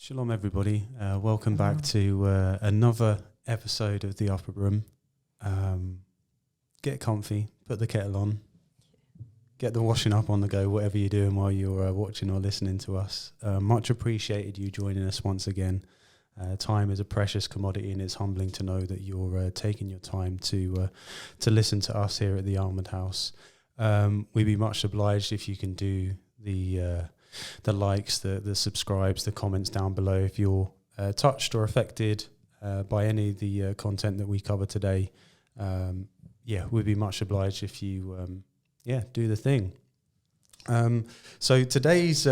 Shalom, everybody. Welcome back to another episode of The Upper Room. Get comfy, put the kettle on, get the washing up on the go, whatever you're doing while you're watching or listening to us. Much appreciated you joining us once again. Time is a precious commodity, and it's humbling to know that you're taking your time to listen to us here at the Almond House. We'd be much obliged if you can do the likes, the subscribes, the comments down below if you're touched or affected by any of the content that we cover today. We'd be much obliged if you do the thing. So today's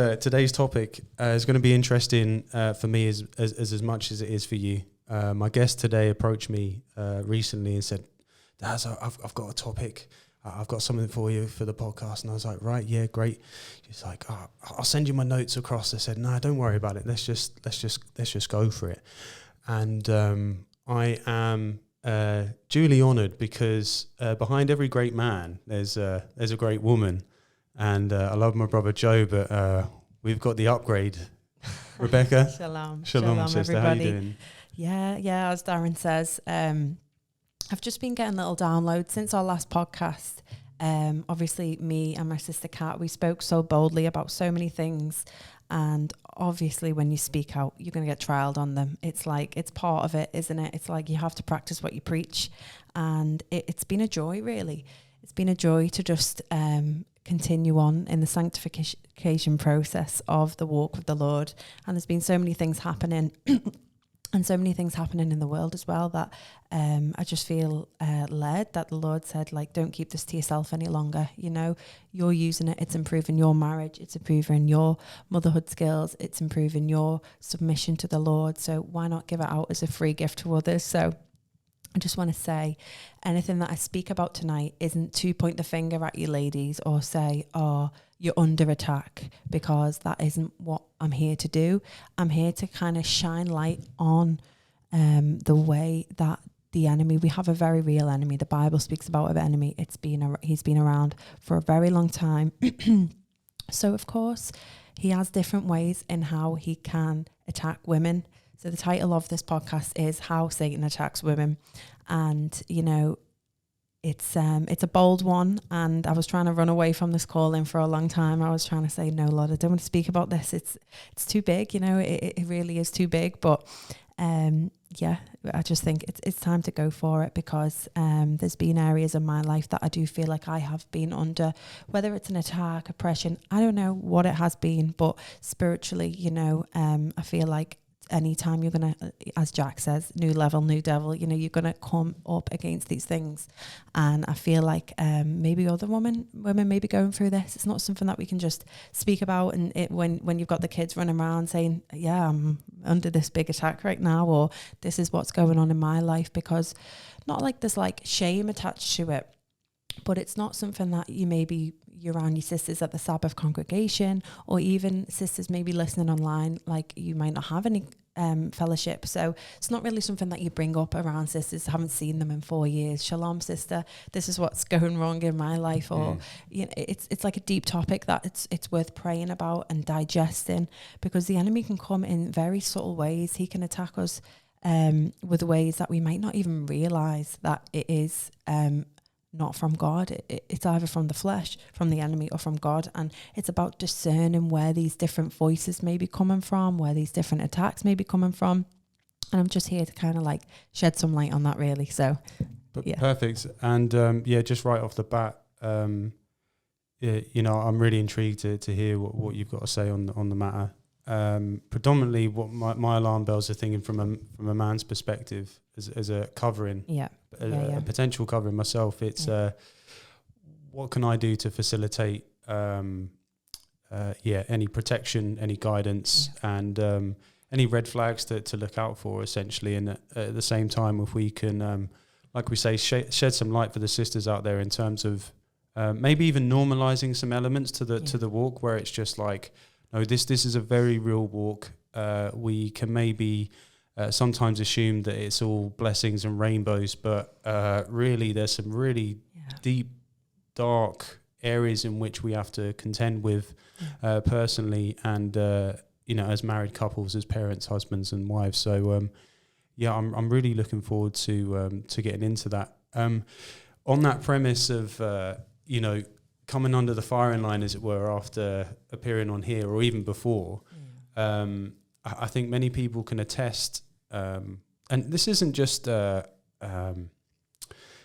topic is going to be interesting for me as much as it is for you. My guest today approached me recently and said, "Daz, I've got a topic. I've got something for you for the podcast." And I was like, "Right, yeah, great." She's like, "Oh, I'll send you my notes across." I said, "No, don't worry about it. Let's just go for it." And I am duly honoured because behind every great man, there's a great woman. And I love my brother Joe, but we've got the upgrade. Rebecca. Shalom, sister. everybody. How you doing? Yeah. As Darren says, I've just been getting little downloads since our last podcast. Obviously, me and my sister Kat, we spoke so boldly about so many things. And obviously, when you speak out, you're going to get trialed on them. It's like, it's part of it, isn't it? It's like you have to practice what you preach. And it's been a joy, really. It's been a joy to just continue on in the sanctification process of the walk with the Lord. And there's been so many things happening and so many things happening in the world as well that I just feel led that the Lord said, like, don't keep this to yourself any longer. You know, you're using it. It's improving your marriage. It's improving your motherhood skills. It's improving your submission to the Lord. So why not give it out as a free gift to others? So I just want to say anything that I speak about tonight isn't to point the finger at you ladies or say, "Oh, you're under attack," because that isn't what I'm here to do. I'm here to kind of shine light on the way that the enemy, we have a very real enemy. The Bible speaks about an enemy. He's been around for a very long time. So, of course, he has different ways in how he can attack women. So the title of this podcast is How Satan Attacks Women. And, you know, it's a bold one. And I was trying to run away from this calling for a long time. I was trying to say, no, Lord, I don't want to speak about this. It's too big, you know, it really is too big. But I just think it's time to go for it because there's been areas in my life that I do feel like I have been under, whether it's an attack, oppression, I don't know what it has been, but spiritually, you know, I feel like anytime you're going to, as Jack says, new level, new devil, you know, you're going to come up against these things. And I feel like maybe other women may be going through this. It's not something that we can just speak about. And when you've got the kids running around saying, yeah, I'm under this big attack right now, or this is what's going on in my life, because not like there's like shame attached to it, but it's not something that you're around your sisters at the Sabbath congregation, or even sisters maybe listening online, like you might not have any fellowship. So it's not really something that you bring up around sisters, haven't seen them in 4 years. Shalom, sister, this is what's going wrong in my life. Or, you know, it's like a deep topic that it's worth praying about and digesting, because the enemy can come in very subtle ways. He can attack us with ways that we might not even realize that it is not from God. It's either from the flesh, from the enemy, or from God. And it's about discerning where these different voices may be coming from, where these different attacks may be coming from. And I'm just here to kind of like shed some light on that, really. So, yeah. Perfect. And just right off the bat, you know, I'm really intrigued to hear what you've got to say on the matter. Predominantly, what my alarm bells are thinking from a man's perspective as a covering, a potential covering myself. It's what can I do to facilitate any protection, any guidance, and any red flags to look out for, essentially. And at the same time, if we can, like we say, shed some light for the sisters out there in terms of maybe even normalizing some elements to the walk, where it's just like, no, this is a very real walk. We can maybe sometimes assume that it's all blessings and rainbows, but really there's some really deep, dark areas in which we have to contend with personally, and as married couples, as parents, husbands and wives. So I'm really looking forward to getting into that. On that premise of coming under the firing line, as it were, after appearing on here or even before, I think many people can attest, and this isn't just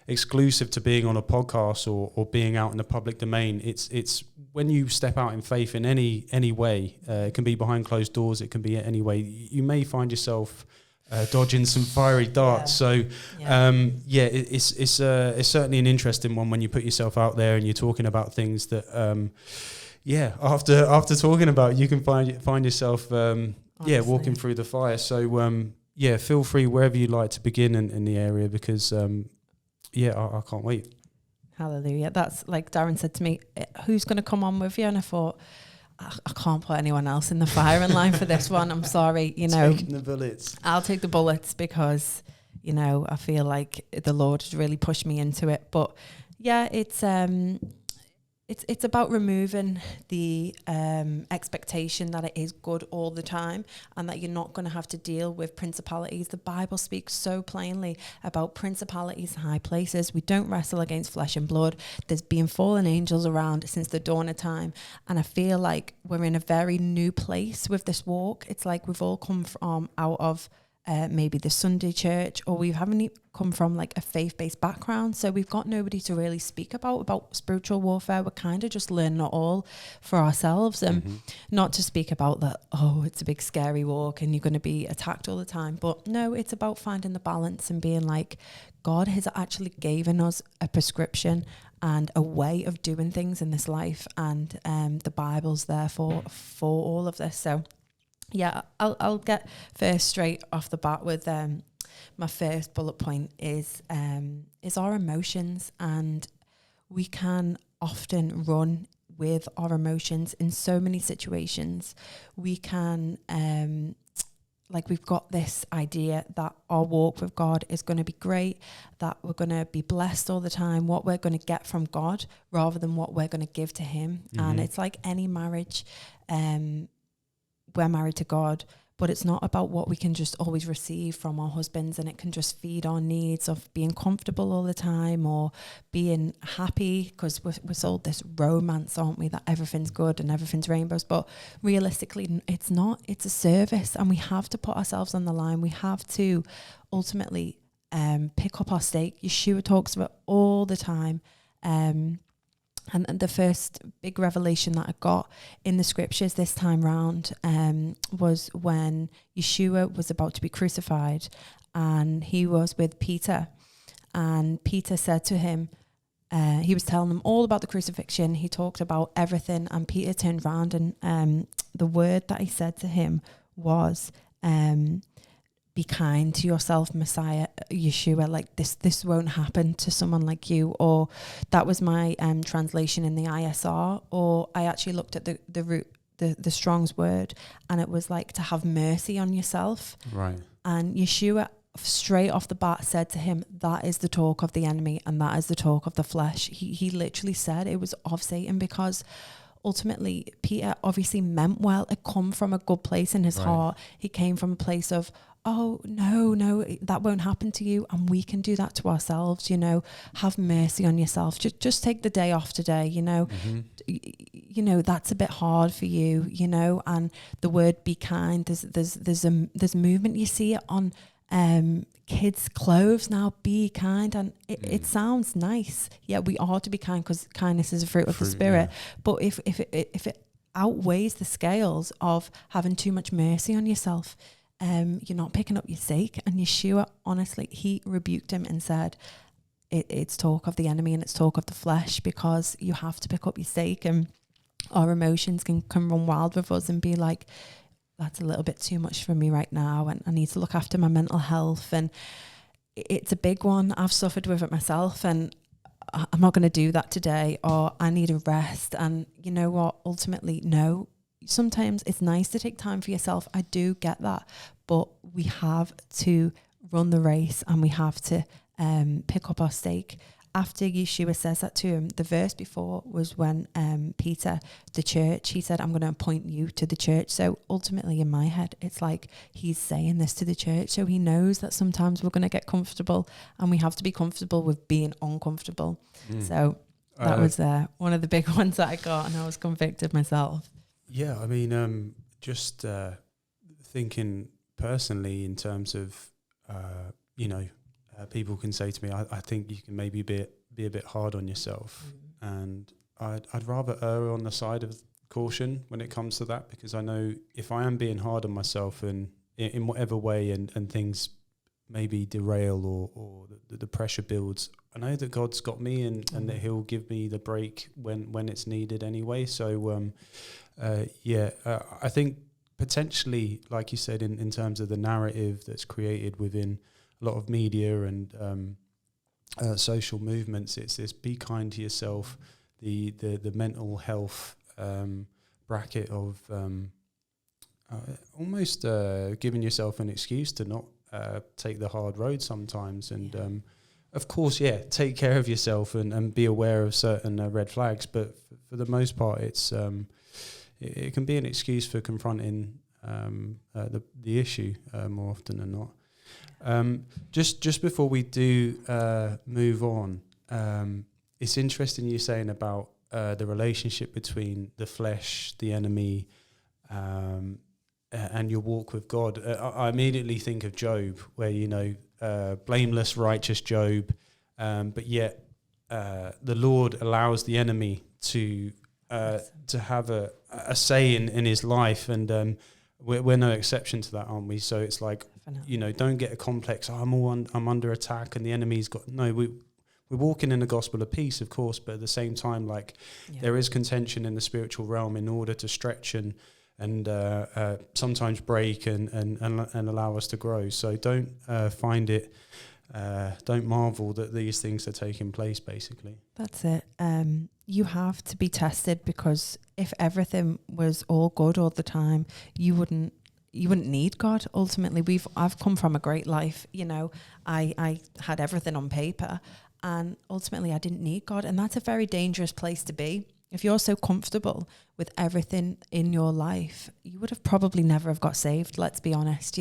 exclusive to being on a podcast or being out in the public domain. It's when you step out in faith in any way. It can be behind closed doors. It can be any way. You may find yourself dodging some fiery darts. So it's certainly an interesting one when you put yourself out there and you're talking about things that after talking about, you can find yourself walking through the fire. So feel free wherever you'd like to begin in the area, because I can't wait. Hallelujah. That's like Darren said to me, who's going to come on with you? And I thought, I can't put anyone else in the firing line for this one. I'm sorry, Taking the bullets. I'll take the bullets because, I feel like the Lord has really pushed me into it. But yeah, it's about removing the expectation that it is good all the time and that you're not going to have to deal with principalities. The Bible speaks so plainly about principalities in high places. We don't wrestle against flesh and blood. There's been fallen angels around since the dawn of time. And I feel like we're in a very new place with this walk. It's like we've all come from out of maybe the Sunday church, or we haven't come from like a faith-based background, so we've got nobody to really speak about spiritual warfare. We're kind of just learning it all for ourselves, and not to speak about that, it's a big scary walk and you're going to be attacked all the time, but no, it's about finding the balance and being like, God has actually given us a prescription and a way of doing things in this life, and the Bible's there for all of this. So yeah, I'll get first straight off the bat with my first bullet point is our emotions, and we can often run with our emotions in so many situations. We can we've got this idea that our walk with God is going to be great, that we're going to be blessed all the time, what we're going to get from God rather than what we're going to give to him. And it's like any marriage, we're married to God, but it's not about what we can just always receive from our husbands, and it can just feed our needs of being comfortable all the time or being happy, because we're sold this romance, aren't we, that everything's good and everything's rainbows. But realistically, it's not. It's a service, and we have to put ourselves on the line. We have to ultimately pick up our stake. Yeshua talks about all the time. And the first big revelation that I got in the scriptures this time round was when Yeshua was about to be crucified, and he was with Peter. And Peter said to him, he was telling them all about the crucifixion. He talked about everything, and Peter turned around, and the word that he said to him was, be kind to yourself, Messiah, Yeshua. Like this won't happen to someone like you. Or that was my translation in the ISR. Or I actually looked at the root, the Strong's word, and it was like to have mercy on yourself. Right. And Yeshua straight off the bat said to him, that is the talk of the enemy, and that is the talk of the flesh. He literally said it was of Satan, because ultimately Peter obviously meant well. It come from a good place in his heart. He came from a place of, oh, no, that won't happen to you. And we can do that to ourselves, have mercy on yourself. Just take the day off today, that's a bit hard for you, and the word be kind, there's movement. You see it on kids' clothes now, be kind, and it sounds nice. Yeah, we are to be kind because kindness is a fruit of the Spirit. Yeah. But if it outweighs the scales of having too much mercy on yourself, you're not picking up your stake. And Yeshua, honestly, he rebuked him and said, it's talk of the enemy and it's talk of the flesh, because you have to pick up your stake. And our emotions can run wild with us and be like, that's a little bit too much for me right now, and I need to look after my mental health. And it's a big one. I've suffered with it myself, and I'm not going to do that today, or I need a rest. And you know what? Ultimately, no. Sometimes it's nice to take time for yourself. I do get that, but we have to run the race, and we have to pick up our stake. after Yeshua says that to him, the verse before was when Peter, the church, he said, I'm going to appoint you to the church. So ultimately in my head, it's like he's saying this to the church. So he knows that sometimes we're going to get comfortable, and we have to be comfortable with being uncomfortable. So that was one of the big ones that I got, and I was convicted myself. Yeah, I mean, just thinking personally in terms of, people can say to me, I think you can maybe be a bit hard on yourself. And I'd rather err on the side of caution when it comes to that, because I know if I am being hard on myself and in whatever way and things maybe derail or the pressure builds, I know that God's got me and that he'll give me the break when it's needed anyway. So, I think potentially, like you said, in terms of the narrative that's created within a lot of media and social movements, it's this be kind to yourself, the mental health bracket of almost giving yourself an excuse to not take the hard road sometimes. And of course, take care of yourself and be aware of certain red flags. But for the most part, it's it can be an excuse for confronting the issue more often than not. Just before we do move on, it's interesting you saying about the relationship between the flesh, the enemy, and your walk with God. I immediately think of Job, where blameless, righteous Job, but yet the Lord allows the enemy to have a say in his life, and we're no exception to that, aren't we? So it's like, don't get a complex. I'm under attack, and the enemy's got no. We're walking in the gospel of peace, of course, but at the same time, there is contention in the spiritual realm in order to stretch and sometimes break and allow us to grow. So don't don't marvel that these things are taking place. Basically, that's it. You have to be tested, because if everything was all good all the time, you wouldn't need God. Ultimately, I've come from a great life. I had everything on paper, and ultimately I didn't need God. And that's a very dangerous place to be. If you're so comfortable with everything in your life, you would have probably never have got saved. Let's be honest,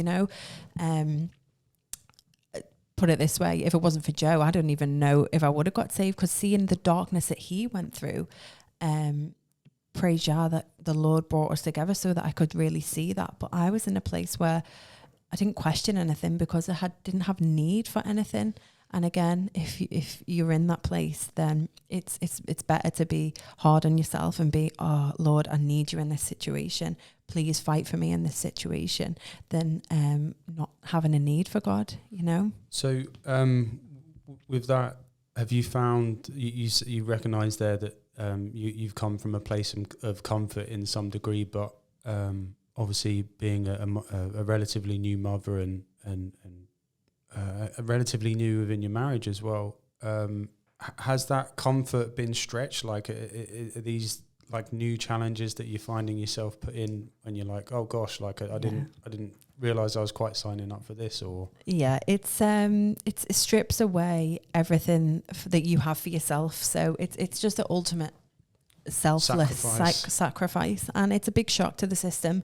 put it this way, if it wasn't for Joe, I don't even know if I would have got saved, because seeing the darkness that he went through, praise Yah that the Lord brought us together so that I could really see that. But I was in a place where I didn't question anything, because I didn't have need for anything. And again, if you're in that place, then it's better to be hard on yourself and be, oh Lord, I need you in this situation. Please fight for me in this situation, than not having a need for God. So with that, have you found you recognise there that you've come from a place of comfort in some degree, but obviously being a relatively new mother and relatively new within your marriage as well, has that comfort been stretched? Like, are these like new challenges that you're finding yourself put in when you're like, oh gosh, like I didn't realize I was quite signing up for this? Or it strips away everything that you have for yourself. So it's just the ultimate selfless sacrifice, and it's a big shock to the system.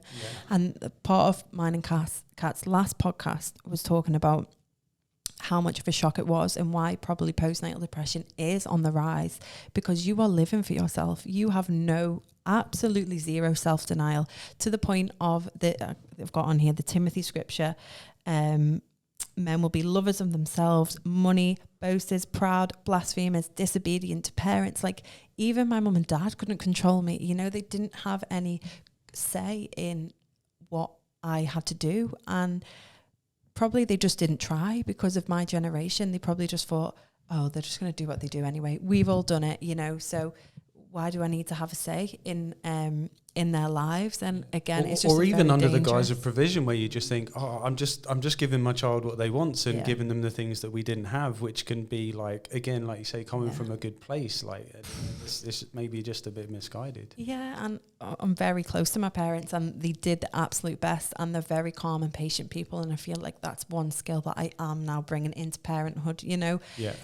And part of mine and Kat's last podcast was talking about how much of a shock it was, and why probably postnatal depression is on the rise, because you are living for yourself. You have absolutely zero self-denial, to the point of I've got on here the Timothy scripture, men will be lovers of themselves, money, boasters, proud, blasphemers, disobedient to parents. Like, even my mum and dad couldn't control me. They didn't have any say in what I had to do, and probably they just didn't try because of my generation. They probably just thought, oh, they're just going to do what they do anyway. We've all done it, So why do I need to have a say in their lives? And again, it's just or even under the guise of dangerous provision, where you just think, oh, I'm just giving my child what they want and giving them the things that we didn't have, which can be like, again, like you say, coming from a good place. Like this may be just a bit misguided. Yeah, and I'm very close to my parents, and they did the absolute best, and they're very calm and patient people, and I feel like that's one skill that I am now bringing into parenthood, you know,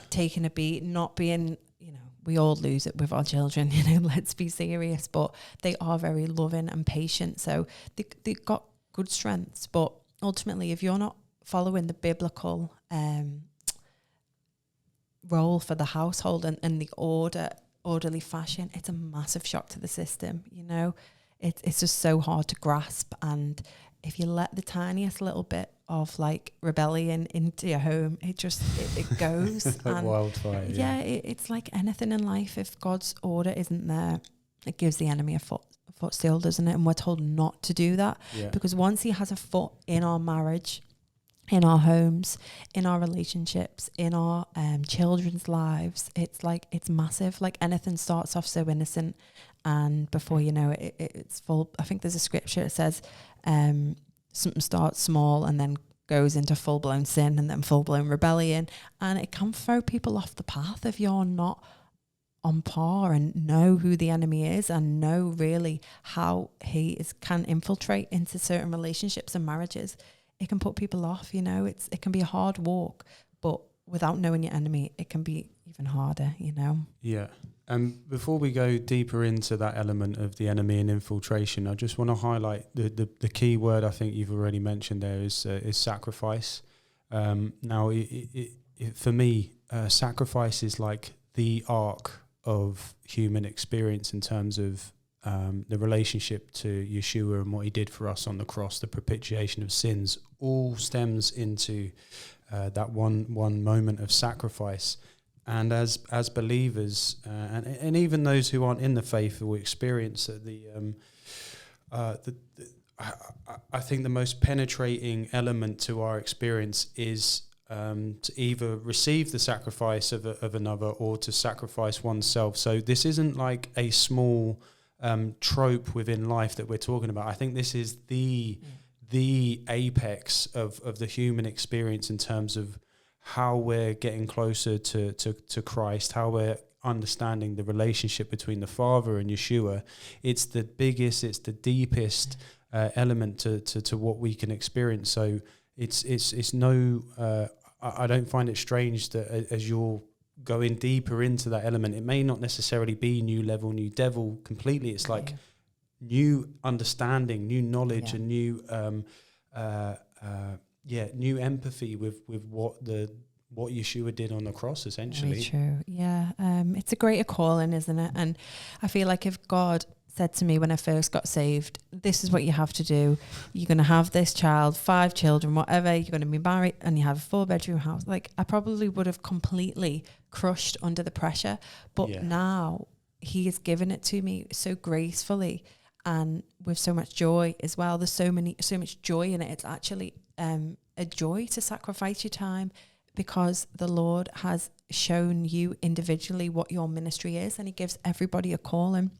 taking a beat, not being, you know, we all lose it with our children, you know, let's be serious, but they are very loving and patient, so they've got good strengths. But ultimately, if you're not following the biblical role for the household and the orderly fashion, it's a massive shock to the system, you know. It's just so hard to grasp, and if you let the tiniest little bit of like rebellion into your home, it goes like and wildfire. It's like anything in life. If God's order isn't there, it gives the enemy a footstool, doesn't it? And we're told not to do that, because once he has a foot in our marriage, in our homes, in our relationships, in our children's lives, it's like, it's massive. Like anything starts off so innocent, and before you know it, it's full. I think there's a scripture that says something starts small and then goes into full-blown sin and then full-blown rebellion, and it can throw people off the path if you're not on par and know who the enemy is and know really how he can infiltrate into certain relationships and marriages. It can put people off, you know. It can be a hard walk, but without knowing your enemy, it can be even harder, you know. Yeah. Before we go deeper into that element of the enemy and infiltration, I just want to highlight the key word I think you've already mentioned there is sacrifice. Now, for me, sacrifice is like the arc of human experience in terms of the relationship to Yeshua and what he did for us on the cross. The propitiation of sins all stems into that one moment of sacrifice. And as believers, and even those who aren't in the faith will experience I think the most penetrating element to our experience is to either receive the sacrifice of another or to sacrifice oneself. So this isn't like a small trope within life that we're talking about. I think this is the apex of the human experience in terms of how we're getting closer to Christ, how we're understanding the relationship between the Father and Yeshua. It's the biggest, it's the deepest element to what we can experience. So it's no, I don't find it strange that as you're going deeper into that element, it may not necessarily be new level, new devil completely. It's like new understanding, new knowledge, and new new empathy with what Yeshua did on the cross, essentially. Very true. Yeah. It's a greater calling, isn't it? And I feel like if God said to me when I first got saved, this is what you have to do. You're going to have this child, 5 children, whatever. You're going to be married and you have a 4-bedroom house. Like, I probably would have completely crushed under the pressure. But now he has given it to me so gracefully and with so much joy as well. There's so much joy in it. It's actually a joy to sacrifice your time, because the Lord has shown you individually what your ministry is, and he gives everybody a calling.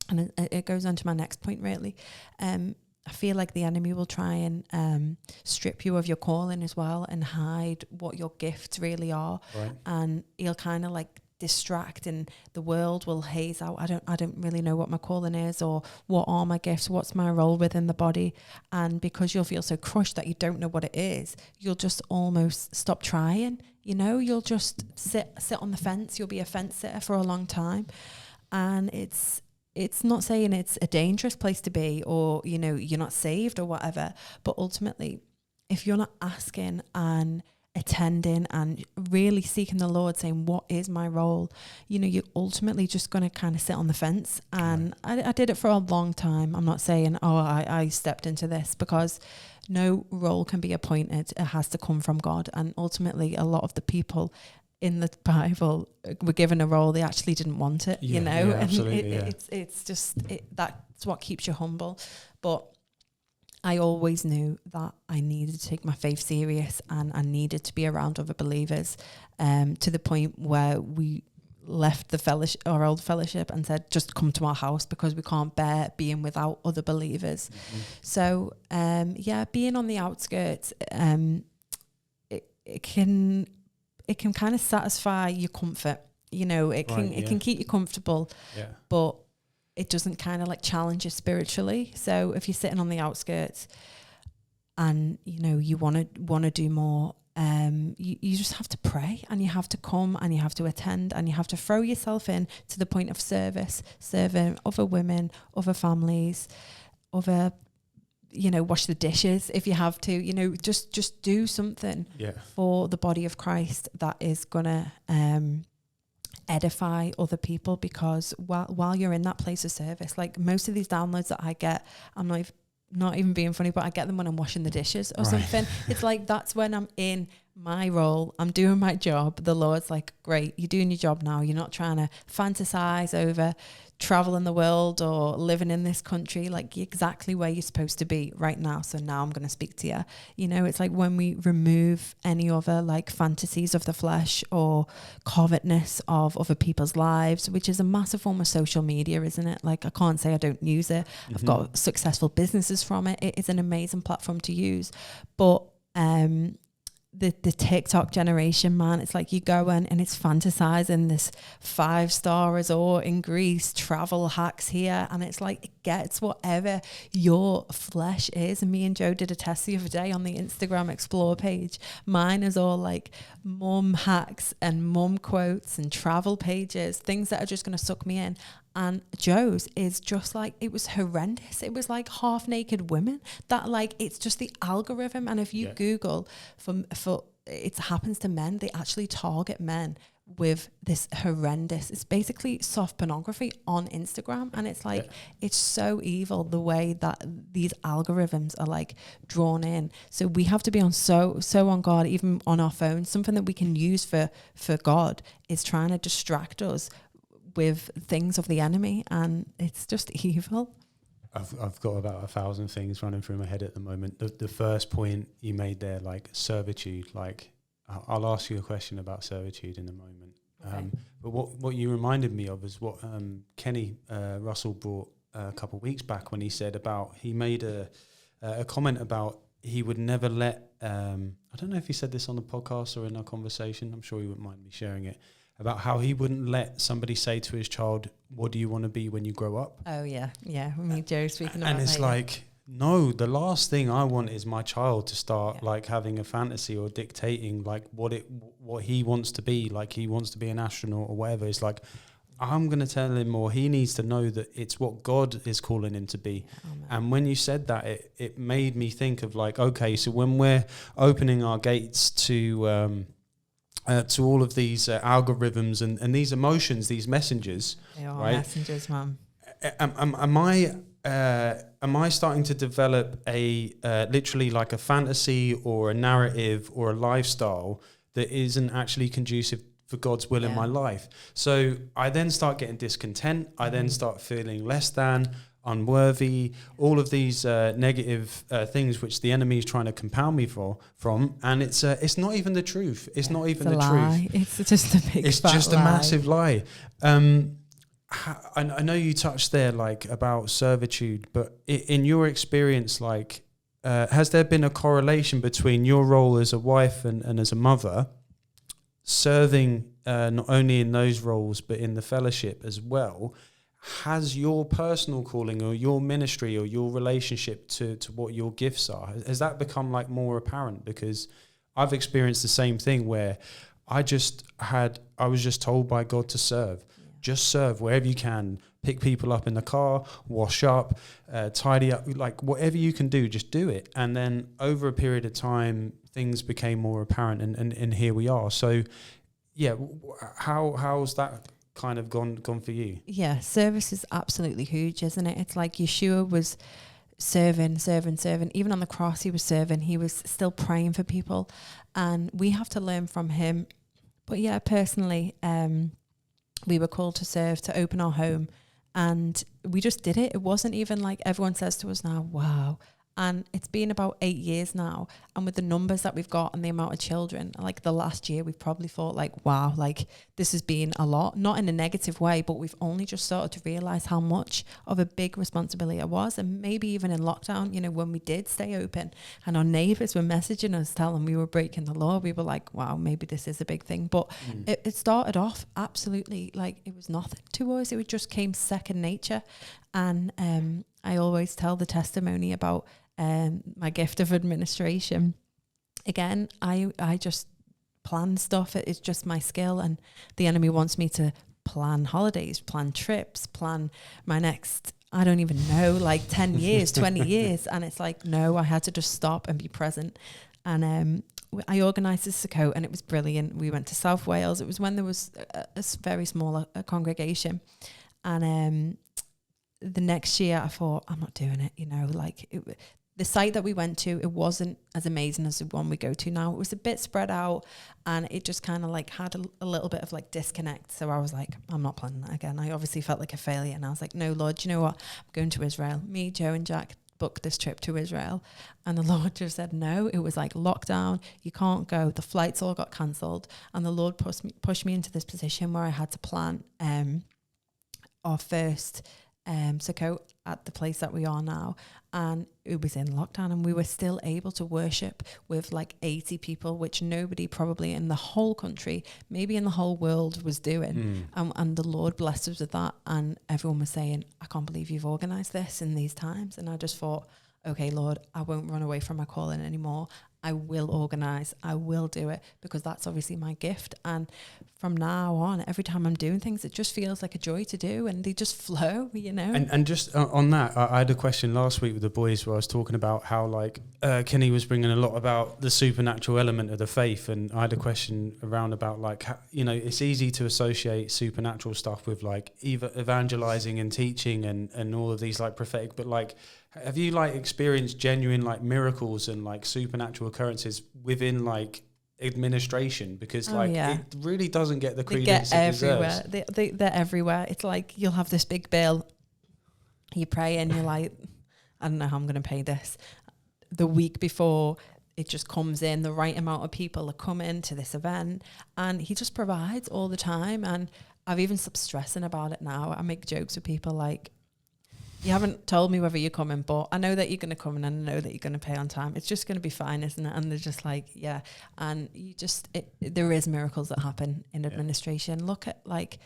And it goes on to my next point, really. I feel like the enemy will try and strip you of your calling as well and hide what your gifts really are. Right. And he'll kind of like distract, and the world will haze out. I don't really know what my calling is, or what are my gifts, what's my role within the body. And because you'll feel so crushed that you don't know what it is, you'll just almost stop trying, you know. You'll just sit on the fence. You'll be a fence sitter for a long time. And it's not saying it's a dangerous place to be, or, you know, you're not saved or whatever, but ultimately, if you're not asking and attending and really seeking the Lord, saying, what is my role, you know, you're ultimately just going to kind of sit on the fence. And I did it for a long time. I'm not saying, I stepped into this, because no role can be appointed. It has to come from God. And ultimately, a lot of the people in the Bible were given a role, they actually didn't want it, you know. Yeah, absolutely, and it's just that's what keeps you humble. But I always knew that I needed to take my faith serious, and I needed to be around other believers, to the point where we left the fellowship, our old fellowship, and said, just come to our house because we can't bear being without other believers. So, being on the outskirts, it can kind of satisfy your comfort. You know, it can keep you comfortable, but it doesn't kind of like challenge you spiritually. So if you're sitting on the outskirts and, you know, you want to do more, you just have to pray, and you have to come, and you have to attend, and you have to throw yourself in to the point of service, serving other women, other families, other, you know, wash the dishes if you have to, you know, just do something for the body of Christ that is gonna edify other people. Because while you're in that place of service, like most of these downloads that I get, I'm not even being funny, but I get them when I'm washing the dishes or something. It's like, that's when I'm in my role, I'm doing my job. The Lord's like, great, you're doing your job now. You're not trying to fantasize over traveling the world or living in this country. Like, you're exactly where you're supposed to be right now. So now I'm going to speak to you. You know, it's like when we remove any other like fantasies of the flesh or covetousness of other people's lives, which is a massive form of social media, isn't it? Like, I can't say I don't use it. I've got successful businesses from it. It is an amazing platform to use. But the TikTok generation, man, it's like you go in and it's fantasizing this 5-star resort in Greece, travel hacks here, and it's like it gets whatever your flesh is. And me and Joe did a test the other day on the Instagram Explore page. Mine is all like mum hacks and mum quotes and travel pages, things that are just going to suck me in. And Joe's is just like, it was horrendous. It was like half naked women that, like, it's just the algorithm. And if you Google for it happens to men, they actually target men with this horrendous, it's basically soft pornography on Instagram. And it's like, it's so evil the way that these algorithms are like drawn in. So we have to be on so on guard, even on our phones. Something that we can use for God is trying to distract us with things of the enemy, and it's just evil. I've got about 1,000 things running through my head at the moment. The first point you made there, like servitude, like I'll ask you a question about servitude in a moment. Okay. But what you reminded me of is what Kenny Russell brought a couple of weeks back when he said about, he made a comment about he would never let, I don't know if he said this on the podcast or in our conversation, I'm sure he wouldn't mind me sharing it, about how he wouldn't let somebody say to his child, what do you want to be when you grow up? Oh, yeah. Me and Joe speaking about that. And it's like, no, the last thing I want is my child to start like having a fantasy or dictating like what he wants to be. Like, he wants to be an astronaut or whatever. It's like, I'm going to tell him, or he needs to know that it's what God is calling him to be. And when you said that, it made me think of like, okay, so when we're opening our gates to all of these algorithms and these emotions, these messengers, they are right? Messengers, man. Am I starting to develop a literally like a fantasy or a narrative or a lifestyle that isn't actually conducive for God's will in my life? So I then start getting discontent. I then start feeling less than, unworthy, all of these negative things which the enemy is trying to compound me from, and it's not even the truth. It's not even the truth. It's just a big It's just a massive lie. I know you touched there like about servitude, but in your experience, like has there been a correlation between your role as a wife and as a mother, serving not only in those roles but in the fellowship as well? Has your personal calling or your ministry or your relationship to what your gifts are, has that become like more apparent? Because I've experienced the same thing where I was just told by God to serve. Just serve wherever you can. Pick people up in the car, wash up, tidy up, like whatever you can do, just do it. And then over a period of time, things became more apparent, and here we are. So, yeah, how's that kind of gone for you? Yeah, service is absolutely huge, isn't it? It's like Yeshua was serving. Even on the cross, he was serving. He was still praying for people, and we have to learn from him. But yeah, personally, we were called to serve, to open our home, and we just did it. It wasn't even like everyone says to us now, wow, And it's been about 8 years now. And with the numbers that we've got and the amount of children, like the last year, we've probably thought like, wow, like this has been a lot, not in a negative way, but we've only just started to realize how much of a big responsibility it was. And maybe even in lockdown, you know, when we did stay open and our neighbors were messaging us telling we were breaking the law, we were like, wow, maybe this is a big thing. But it started off absolutely like it was nothing to us. It just came second nature. And I always tell the testimony about my gift of administration. Again, I just plan stuff. It's just my skill, and the enemy wants me to plan holidays, plan trips, plan my next, I don't even know, like 10 years, 20 years. And it's like, no, I had to just stop and be present. And I organised this Sukkot, and it was brilliant. We went to South Wales. It was when there was a very small congregation. And the next year I thought, I'm not doing it, you know, like the site that we went to, it wasn't as amazing as the one we go to now. It was a bit spread out, and it just kind of like had a little bit of like disconnect. So I was like, I'm not planning that again. I obviously felt like a failure, and I was like, no, Lord, you know what? I'm going to Israel. Me, Joe and Jack booked this trip to Israel, and the Lord just said no. It was like lockdown, you can't go, the flights all got cancelled, and the Lord pushed me into this position where I had to plan our first Sukkot at the place that we are now. And it was in lockdown, and we were still able to worship with like 80 people, which nobody probably in the whole country, maybe in the whole world, was doing. And the Lord blessed us with that. And everyone was saying, I can't believe you've organised this in these times. And I just thought, okay, Lord, I won't run away from my calling anymore. I will organise, I will do it, because that's obviously my gift. And from now on, every time I'm doing things, it just feels like a joy to do, and they just flow, you know. And just on that, I had a question last week with the boys where I was talking about how like Kenny was bringing a lot about the supernatural element of the faith, and I had a question around about like how, you know, it's easy to associate supernatural stuff with like either evangelizing and teaching and all of these like prophetic, but like, have you like experienced genuine like miracles and like supernatural occurrences within like administration? Because it really doesn't get the credence it deserves. They're everywhere. It's like you'll have this big bill, you pray and you're like, I don't know how I'm going to pay this. The week before, it just comes in, the right amount of people are coming to this event, and he just provides all the time. And I've even stopped stressing about it now. I make jokes with people like, you haven't told me whether you're coming, but I know that you're going to come, and I know that you're going to pay on time. It's just going to be fine, isn't it? And they're just like, yeah. And you just, there is miracles that happen in administration. Look at like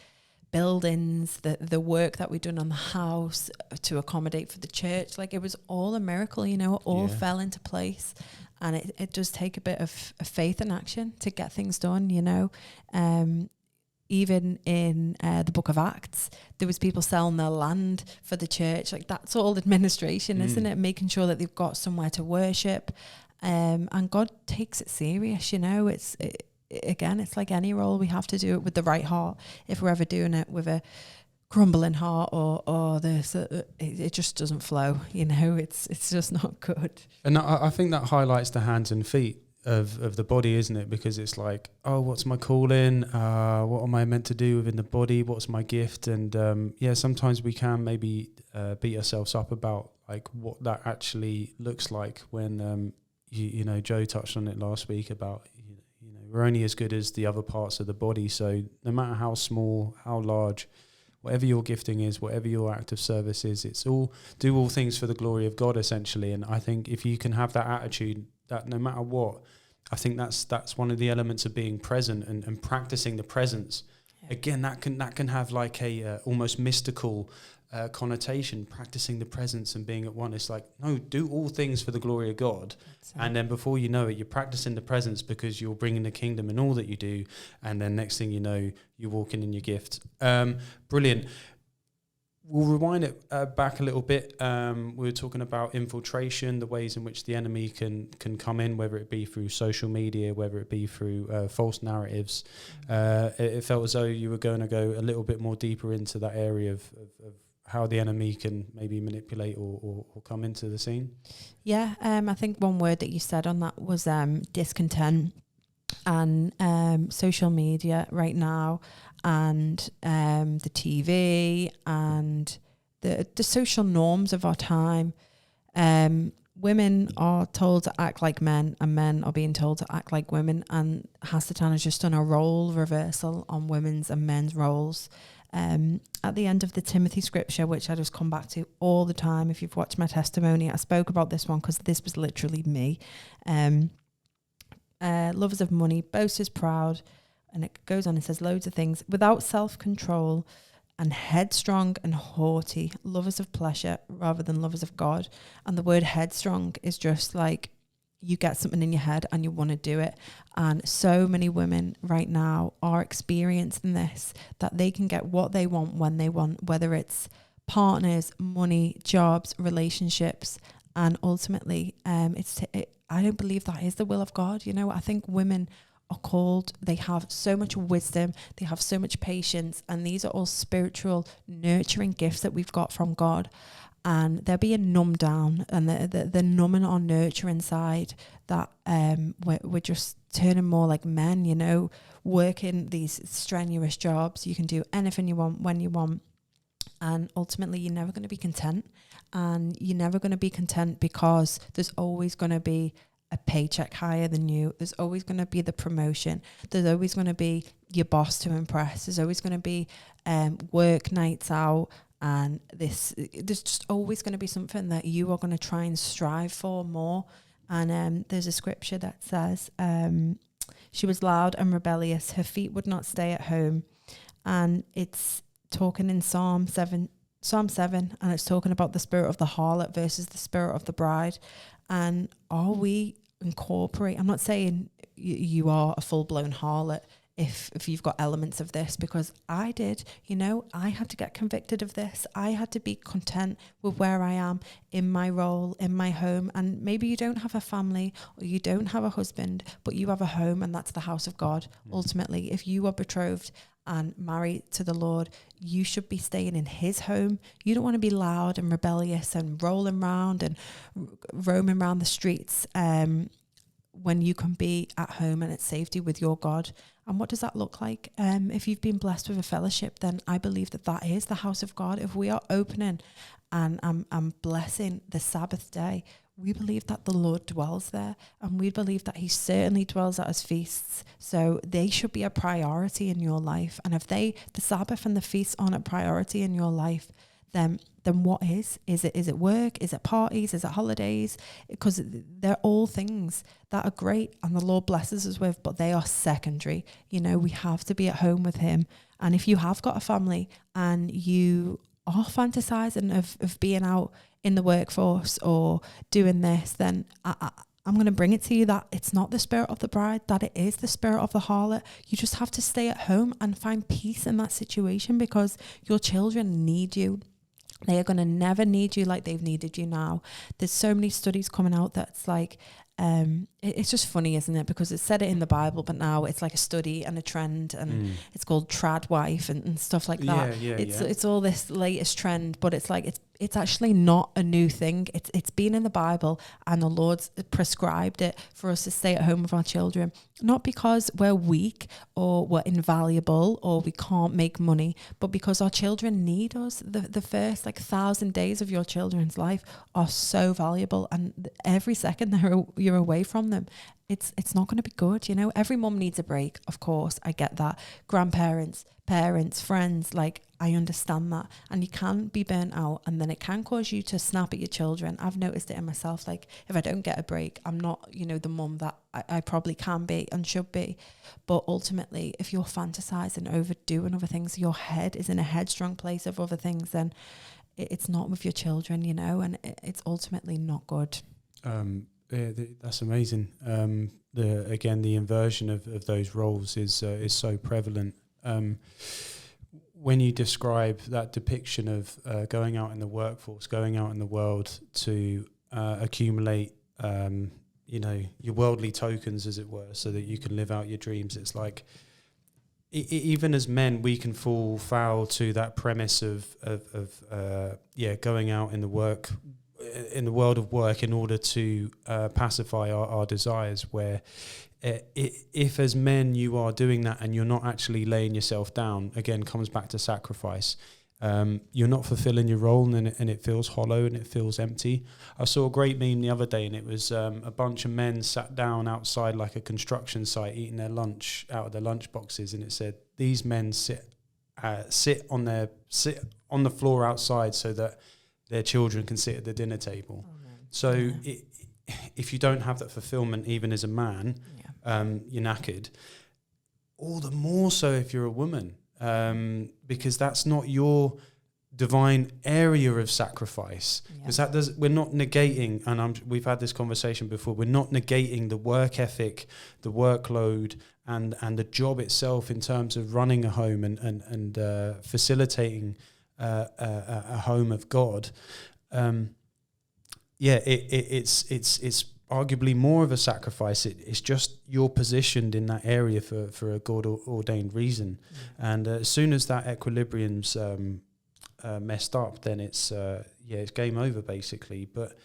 buildings, the work that we've done on the house to accommodate for the church. Like it was all a miracle, you know, it all fell into place. And it does take a bit of faith and action to get things done, you know. Even in the book of Acts, there was people selling their land for the church. Like that's all administration, isn't it? Making sure that they've got somewhere to worship. And God takes it serious, you know. Again, it's like any role, we have to do it with the right heart. If we're ever doing it with a grumbling heart or this, it just doesn't flow, you know. It's just not good. And I think that highlights the hands and feet of the body, isn't it? Because it's like, oh, what's my calling? What am I meant to do within the body? What's my gift? And sometimes we can maybe beat ourselves up about like what that actually looks like when you know, Joe touched on it last week about, you know, we're only as good as the other parts of the body. So no matter how small, how large, whatever your gifting is, whatever your act of service is, it's all do all things for the glory of God, essentially. And I think if you can have that attitude, that no matter what, I think that's one of the elements of being present and practicing the presence. Yeah. Again, that can have like a almost mystical connotation. Practicing the presence and being at one. It's like, no, do all things for the glory of God. And then before you know it, you're practicing the presence because you're bringing the kingdom in all that you do. And then next thing you know, you're walking in your gift. Brilliant. We'll rewind it back a little bit. We were talking about infiltration, the ways in which the enemy can come in, whether it be through social media, whether it be through false narratives. It felt as though you were going to go a little bit more deeper into that area of how the enemy can maybe manipulate or come into the scene. Yeah, I think one word that you said on that was discontent. And social media right now, and the TV and the social norms of our time, women are told to act like men and men are being told to act like women, and Hasatan has just done a role reversal on women's and men's roles. At the end of the Timothy scripture, which I just come back to all the time, if you've watched my testimony, I spoke about this one because this was literally me. Lovers of money, boasters, proud, and it goes on and says loads of things, without self-control, and headstrong and haughty, lovers of pleasure rather than lovers of God. And the word headstrong is just like you get something in your head and you want to do it. And so many women right now are experiencing this, that they can get what they want when they want, whether it's partners, money, jobs, relationships. And ultimately, I don't believe that is the will of God. You know, I think women are called, they have so much wisdom, they have so much patience, and these are all spiritual nurturing gifts that we've got from God, and they're being numbed down, and they're numbing our nurturing side, that we're just turning more like men, you know, working these strenuous jobs. You can do anything you want when you want, and ultimately you're never going to be content. And you're never going to be content because there's always going to be a paycheck higher than you. There's always going to be the promotion. There's always going to be your boss to impress. There's always going to be work nights out, and there's just always going to be something that you are going to try and strive for more. And there's a scripture that says, she was loud and rebellious, her feet would not stay at home. And it's talking in Psalm 7, and it's talking about the spirit of the harlot versus the spirit of the bride. And are we incorporate? I'm not saying you are a full-blown harlot if you've got elements of this, because I did, you know, I had to get convicted of this. I had to be content with where I am in my role, in my home. And maybe you don't have a family or you don't have a husband, but you have a home, and that's the house of God. Ultimately, if you are betrothed and married to the Lord, you should be staying in his home. You don't want to be loud and rebellious and rolling around and roaming around the streets when you can be at home and at safety with your God. And what does that look like? If you've been blessed with a fellowship, then I believe that is the house of God. If we are opening and I'm blessing the Sabbath day, we believe that the Lord dwells there, and we believe that he certainly dwells at his feasts. So they should be a priority in your life. And if the Sabbath and the feasts aren't a priority in your life, then what is? Is it work? Is it parties? Is it holidays? Because they're all things that are great and the Lord blesses us with, but they are secondary. You know, we have to be at home with him. And if you have got a family and you are fantasizing of being out in the workforce or doing this, then I'm going to bring it to you that it's not the spirit of the bride, that it is the spirit of the harlot. You just have to stay at home and find peace in that situation, because your children need you. They are going to never need you like they've needed you now. There's so many studies coming out that's like, it's just funny, isn't it? Because it said it in the Bible, but now it's like a study and a trend, and it's called trad wife and stuff like that. It's all this latest trend, but it's like it's actually not a new thing. It's been in the Bible, and the Lord's prescribed it for us to stay at home with our children, not because we're weak or we're invaluable or we can't make money, but because our children need us. The first 1,000 days of your children's life are so valuable, and every second you're away from them, it's not going to be good. You know, every mum needs a break, of course, I get that. Grandparents, parents, friends, I understand that. And you can be burnt out, and then it can cause you to snap at your children. I've noticed it in myself. If I don't get a break, I'm not, the mum that I probably can be and should be. But ultimately, if you're fantasizing over doing other things, your head is in a headstrong place of other things, then it's not with your children, and it's ultimately not good. That's amazing. The inversion of those roles is so prevalent. When you describe that depiction of going out in the workforce, going out in the world to accumulate, your worldly tokens, as it were, so that you can live out your dreams, it's like even as men, we can fall foul to that premise of going out in the world of work in order to pacify our desires, where if as men you are doing that and you're not actually laying yourself down, again comes back to sacrifice, you're not fulfilling your role, and it feels hollow and it feels empty. I saw a great meme the other day, and it was a bunch of men sat down outside like a construction site eating their lunch out of their lunch boxes, and it said, these men sit on the floor outside so that their children can sit at the dinner table. So if you don't have that fulfillment, even as a man, you're knackered. All the more so if you're a woman, because that's not your divine area of sacrifice. Because we're not negating, and we've had this conversation before, we're not negating the work ethic, the workload, and the job itself in terms of running a home and facilitating a home of God. It's arguably more of a sacrifice. It's just you're positioned in that area for a God ordained reason. And as soon as that equilibrium's messed up, then it's game over basically. But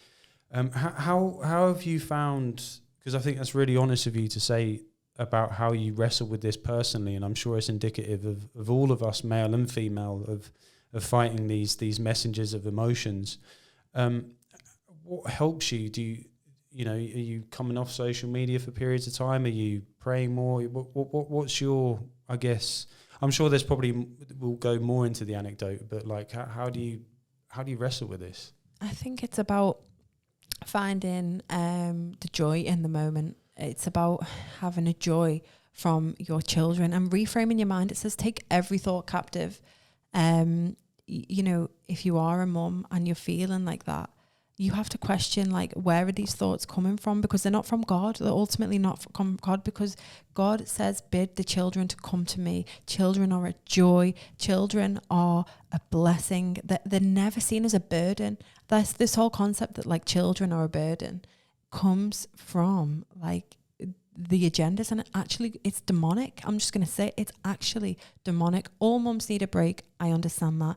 how have you found, because I think that's really honest of you to say about how you wrestle with this personally, and I'm sure it's indicative of all of us, male and female, of fighting these messengers of emotions. What helps you? Are you coming off social media for periods of time? Are you praying more? What's your, I guess, I'm sure there's probably, we'll go more into the anecdote, but like, how do you wrestle with this? I think it's about finding the joy in the moment. It's about having a joy from your children and reframing your mind. It says, take every thought captive. If you are a mum and you're feeling like that, you have to question, like, where are these thoughts coming from? Because they're not from God. They're ultimately not from God, because God says, bid the children to come to me. Children are a joy. Children are a blessing. They're never seen as a burden. That's this whole concept that, like, children are a burden comes from, like, the agendas, and it's demonic. I'm just going to say it's actually demonic. All mums need a break. I understand that.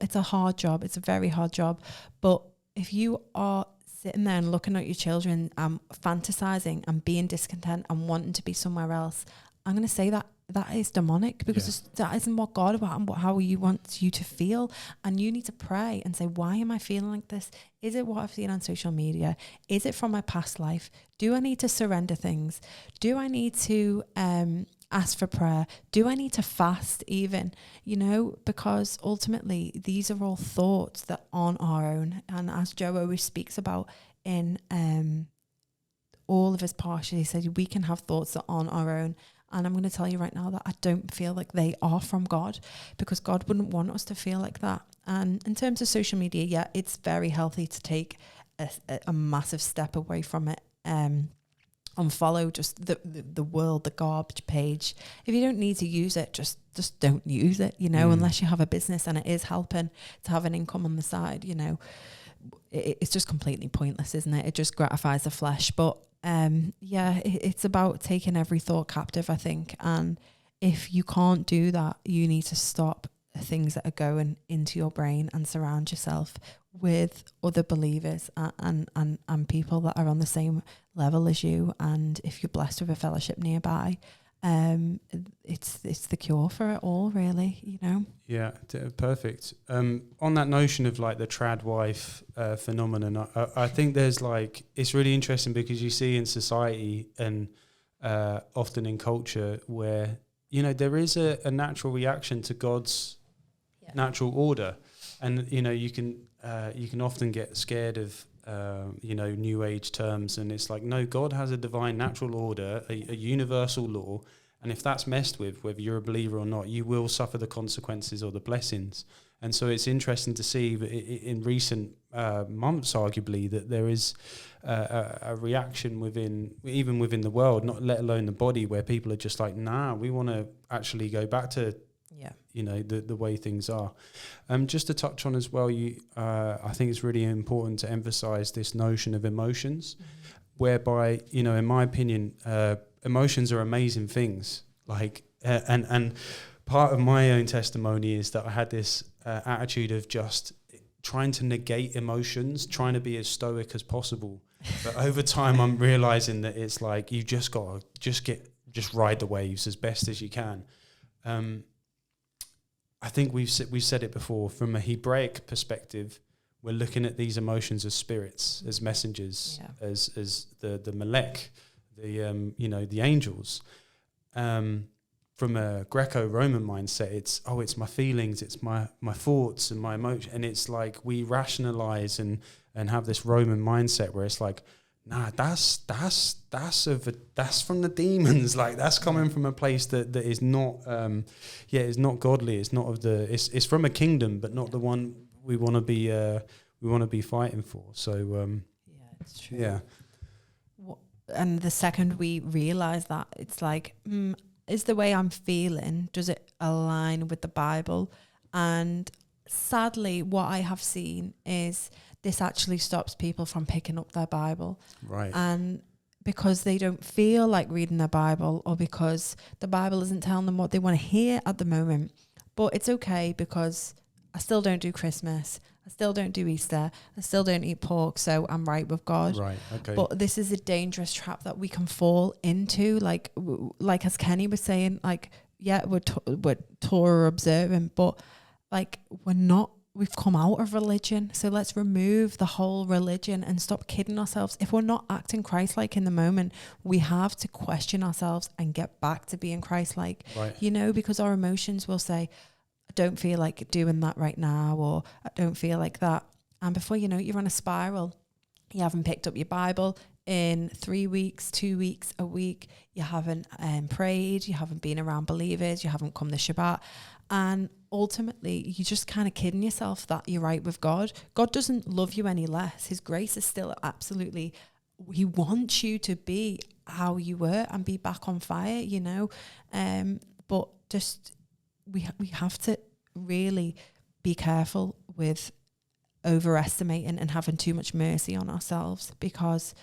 It's a hard job. It's a very hard job. But if you are sitting there and looking at your children, fantasizing and being discontent and wanting to be somewhere else, I'm going to say that is demonic, because that isn't what God and how He wants you to feel. And you need to pray and say, why am I feeling like this? Is it what I've seen on social media? Is it from my past life? Do I need to surrender things? Do I need to ask for prayer? Do I need to fast even? Because ultimately these are all thoughts that aren't our own. And as Joe always speaks about in all of his partials, he said we can have thoughts that aren't our own. And I'm going to tell you right now that I don't feel like they are from God, because God wouldn't want us to feel like that. And in terms of social media, it's very healthy to take a massive step away from it. Unfollow just the world, the garbage page. If you don't need to use it, just don't use it, unless you have a business and it is helping to have an income on the side, it's just completely pointless, isn't it? It just gratifies the flesh. But it's about taking every thought captive, I think. And if you can't do that, you need to stop the things that are going into your brain and surround yourself with other believers and people that are on the same level as you. And if you're blessed with a fellowship nearby, it's the cure for it all, really, Yeah, perfect. On that notion of like the trad wife phenomenon, I think there's like, it's really interesting because you see in society and often in culture where, there is a natural reaction to God's natural order. And, you can often get scared of, new age terms. And it's like, no, God has a divine natural order, a universal law. And if that's messed with, whether you're a believer or not, you will suffer the consequences or the blessings. And so it's interesting to see in recent months, arguably, that there is a reaction even within the world, not let alone the body, where people are just like, nah, we want to actually go back to the way things are. Just to touch on as well, I think it's really important to emphasize this notion of emotions, whereby, in my opinion, emotions are amazing things. Like, and part of my own testimony is that I had this attitude of just trying to negate emotions, trying to be as stoic as possible. But over time, I'm realizing that it's like, you just got to just ride the waves as best as you can. I think we've said it before, from a Hebraic perspective, we're looking at these emotions as spirits, as messengers, as the Melech, the angels. From a Greco-Roman mindset, it's my feelings, it's my thoughts and my emotion, and it's like we rationalize and have this Roman mindset where it's like, nah, that's from the demons, like that's coming from a place that is not is not godly. It's not of the it's from a kingdom, but not the one we want to be fighting for. So it's true. Yeah. And the second we realize that, it's like, is the way I'm feeling, does it align with the Bible? And sadly, what I have seen is this actually stops people from picking up their Bible. Right. And because they don't feel like reading their Bible, or because the Bible isn't telling them what they want to hear at the moment. But it's okay, because I still don't do Christmas. I still don't do Easter. I still don't eat pork, so I'm right with God. Right, okay. But this is a dangerous trap that we can fall into. Like as Kenny was saying, like, yeah, we're Torah observant, but like we've come out of religion. So let's remove the whole religion and stop kidding ourselves. If we're not acting Christ-like in the moment, we have to question ourselves and get back to being Christ-like. Right. Because our emotions will say, I don't feel like doing that right now, or I don't feel like that. And before you know it, you're on a spiral. You haven't picked up your Bible in 3 weeks, 2 weeks, a week. You haven't prayed. You haven't been around believers. You haven't come to Shabbat. And ultimately, you're just kind of kidding yourself that you're right with God. God doesn't love you any less. His grace is still absolutely, he wants you to be how you were and be back on fire, but just we have to really be careful with overestimating and having too much mercy on ourselves, because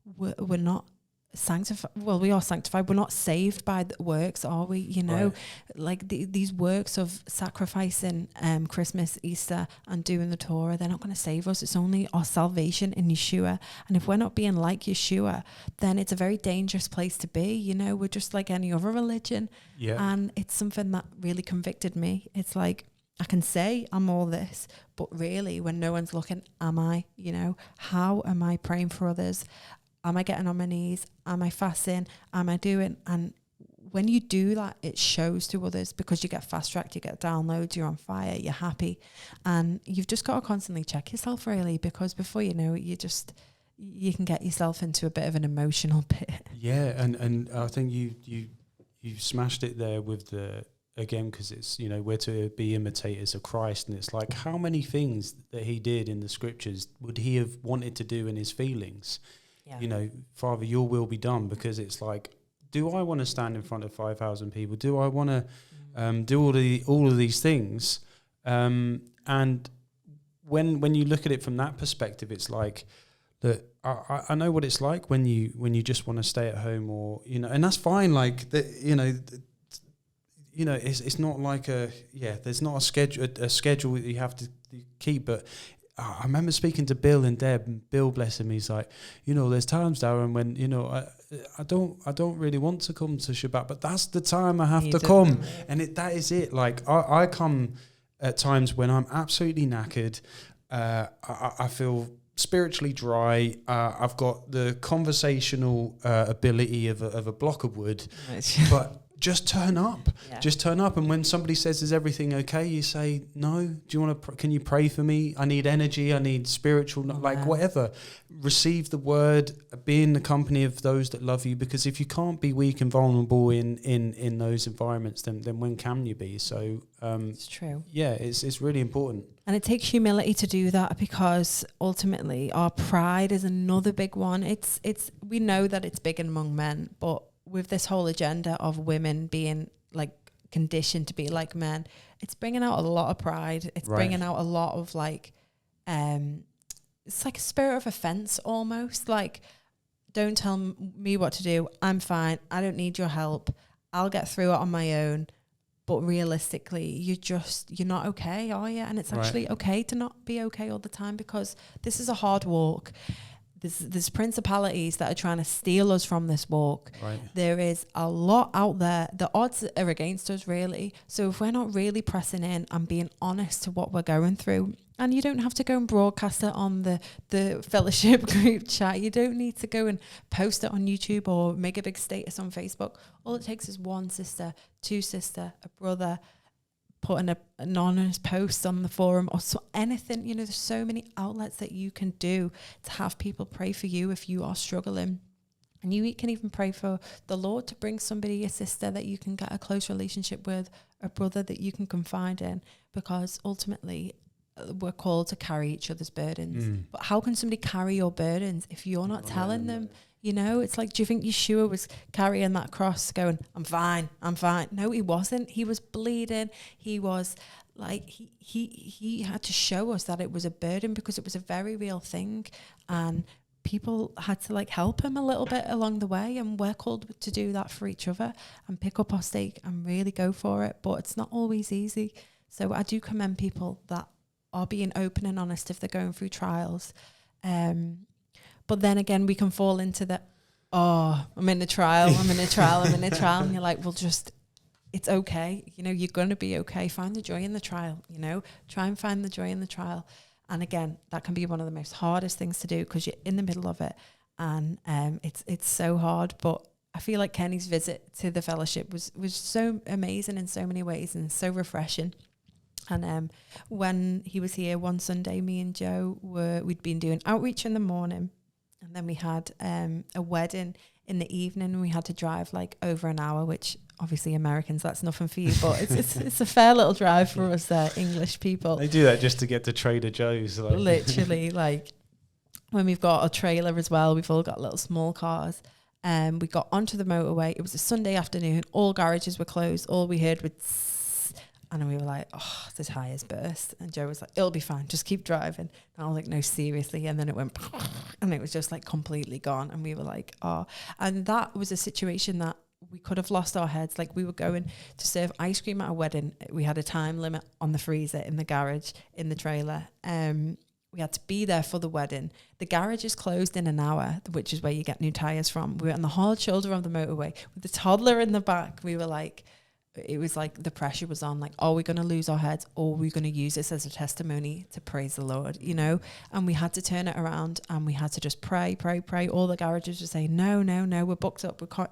we're not sanctified. Well, we are sanctified. We're not saved by the works, are we? Right. Like these works of sacrificing Christmas, Easter, and doing the Torah, they're not going to save us. It's only our salvation in Yeshua. And if we're not being like Yeshua, then it's a very dangerous place to be. We're just like any other religion. Yeah. And it's something that really convicted me. It's like, I can say I'm all this, but really when no one's looking, am I? How am I praying for others? Am I getting on my knees? Am I fasting? Am I doing? And when you do that, it shows to others, because you get fast-tracked, you get downloads, you're on fire, you're happy. And you've just got to constantly check yourself, really, because before you know it, you can get yourself into a bit of an emotional pit. Yeah, and I think you smashed it there with the, again, because it's, we're to be imitators of Christ, and it's like, how many things that he did in the scriptures would he have wanted to do in his feelings? Yeah. Father, your will be done, because it's like, do I want to stand in front of 5,000 people? Do I want to do all of these things? And when you look at it from that perspective, it's like that. I know what it's like when you just want to stay at home, or and that's fine. Like it's not like there's not a schedule that you have to keep, but. I remember speaking to Bill and Deb, and Bill, bless him, he's like, there's times, Darren, when, I don't really want to come to Shabbat, but that's the time I have to come. And that is it. Like, I come at times when I'm absolutely knackered. I feel spiritually dry. I've got the conversational ability of a block of wood, but just turn up. Yeah. Just turn up. And when somebody says, is everything okay? You say, no. Do you want to, can you pray for me? I need energy. I need spiritual, whatever. Receive the word, be in the company of those that love you, because if you can't be weak and vulnerable in those environments, then when can you be? So, it's true. Yeah, it's really important. And it takes humility to do that, because ultimately our pride is another big one. We know that it's big among men, but with this whole agenda of women being like conditioned to be like men, it's bringing out a lot of pride. It's bringing out a lot of like, it's like a spirit of offense almost. Like, don't tell me what to do. I'm fine. I don't need your help. I'll get through it on my own. But realistically, you're not okay, are you? And it's actually okay to not be okay all the time, because this is a hard walk. there's principalities that are trying to steal us from this walk. Right. There is a lot out there. The odds are against us, really. So if we're not really pressing in and being honest to what we're going through, and you don't have to go and broadcast it on the fellowship group chat. You don't need to go and post it on YouTube or make a big status on Facebook. All it takes is one sister, two sister, a brother, putting an anonymous post on the forum or so anything. You know, there's so many outlets that you can do to have people pray for you if you are struggling. And you can even pray for the Lord to bring somebody, a sister that you can get a close relationship with, a brother that you can confide in, because ultimately we're called to carry each other's burdens. But how can somebody carry your burdens if you're not telling them? You know, it's like, do you think Yeshua was carrying that cross going, I'm fine. No, he wasn't. He was bleeding. He was like, he had to show us that it was a burden, because it was a very real thing. And people had to like help him a little bit along the way. And we're called to do that for each other and pick up our stake and really go for it. But it's not always easy. So I do commend people that are being open and honest if they're going through trials. But then again, we can fall into the, I'm in a trial. And you're like, well, just, it's okay. You know, you're going to be okay. Find the joy in the trial, you know, try and find the joy in the trial. And again, that can be one of the most hardest things to do, because you're in the middle of it. And it's so hard. But I feel like Kenny's visit to the fellowship was so amazing in so many ways and so refreshing. And when he was here one Sunday, me and Joe we'd been doing outreach in the morning, and then we had a wedding in the evening, and we had to drive like over an hour, which obviously Americans, that's nothing for you, but it's a fair little drive for us English people. They do that just to get to Trader Joe's. Like. Literally, like when we've got a trailer as well, we've all got little small cars. We got onto the motorway. It was a Sunday afternoon. All garages were closed. All we heard was, and we were like, oh, the tyres burst. And Joe was like, it'll be fine, just keep driving. And I was like, no, seriously. And then it went, and it was just like completely gone. And we were like, oh. And that was a situation that we could have lost our heads. Like, we were going to serve ice cream at a wedding. We had a time limit on the freezer in the garage, in the trailer. We had to be there for the wedding. The garage is closed in an hour, which is where you get new tyres from. We were on the hard shoulder of the motorway with the toddler in the back. We were like, it was like the pressure was on, like, are we going to lose our heads, or are we going to use this as a testimony to praise the Lord, you know? And we had to turn it around, and we had to just pray. All the garages were saying, no, we're booked up, we can't.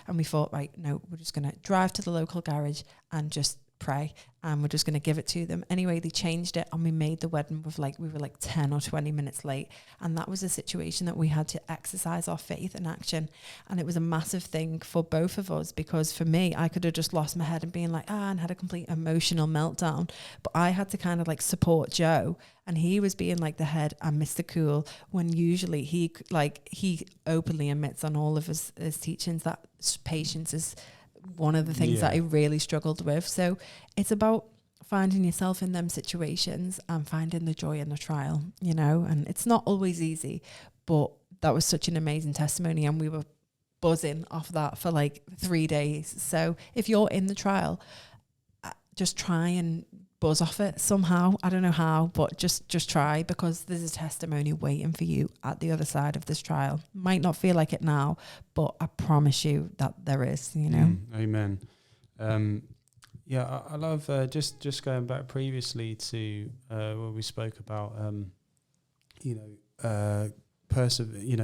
And we thought, right, no, we're just going to drive to the local garage and just pray, and we're just going to give it to them. Anyway, they changed it, and we made the wedding with we were like 10 or 20 minutes late. And that was a situation that we had to exercise our faith in action. And it was a massive thing for both of us, because for me, I could have just lost my head and been like, and had a complete emotional meltdown. But I had to kind of like support Joe, and he was being like the head and Mr. Cool, when usually he openly admits on all of his teachings that patience is one of the things that I really struggled with. So it's about finding yourself in them situations and finding the joy in the trial, you know, and it's not always easy, but that was such an amazing testimony, and we were buzzing off that for like 3 days. So if you're in the trial, just try and buzz off it somehow. I don't know how, but just try, because there's a testimony waiting for you at the other side of this trial. Might not feel like it now, but I promise you that there is, you know. Amen. I love just going back previously to where we spoke about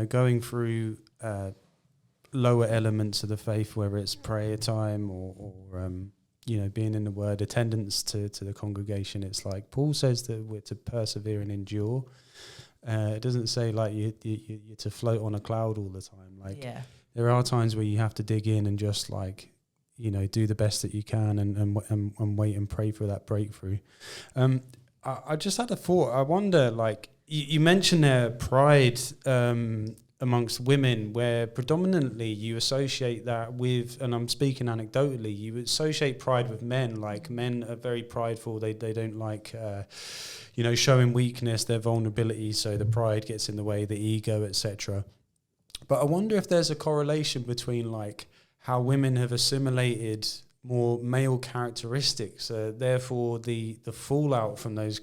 going through lower elements of the faith, whether it's prayer time or being in the Word, attendance to the congregation. It's like Paul says that we're to persevere and endure. It doesn't say like you're to float on a cloud all the time. Like there are times where you have to dig in and just like, do the best that you can and wait and pray for that breakthrough. I just had a thought. I wonder, like you mentioned there, pride amongst women, where predominantly you associate that with, and I'm speaking anecdotally, you associate pride with men. Like men are very prideful. They don't like, showing weakness, their vulnerability. So the pride gets in the way, the ego, etc. But I wonder if there's a correlation between like how women have assimilated more male characteristics. Therefore, the fallout from those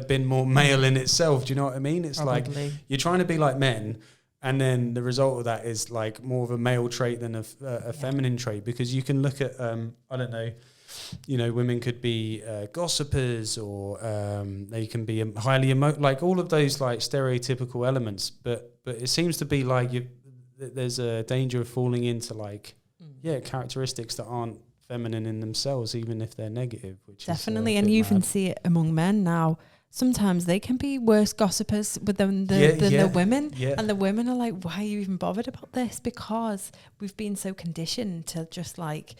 been more male in itself. Do you know what I mean? It's Probably. like you're trying to be like men, and then the result of that is like more of a male trait than a feminine trait, because you can look at, I don't know, women could be gossipers, or they can be highly like all of those like stereotypical elements. But it seems to be like there's a danger of falling into like, characteristics that aren't feminine in themselves, even if they're negative. Which definitely, is and you even see it among men now. Sometimes they can be worse gossipers than the women. Yeah. And the women are like, why are you even bothered about this? Because we've been so conditioned to just like,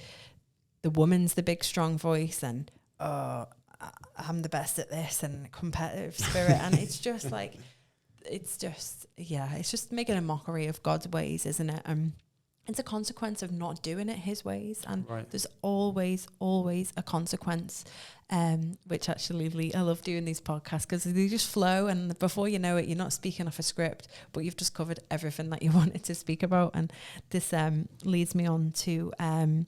the woman's the big strong voice, and I'm the best at this, and competitive spirit. And it's just like, it's just making a mockery of God's ways, isn't it? It's a consequence of not doing it his ways. And there's always a consequence, which actually I love doing these podcasts because they just flow, and before you know it, you're not speaking off a script, but you've just covered everything that you wanted to speak about. And this leads me on to a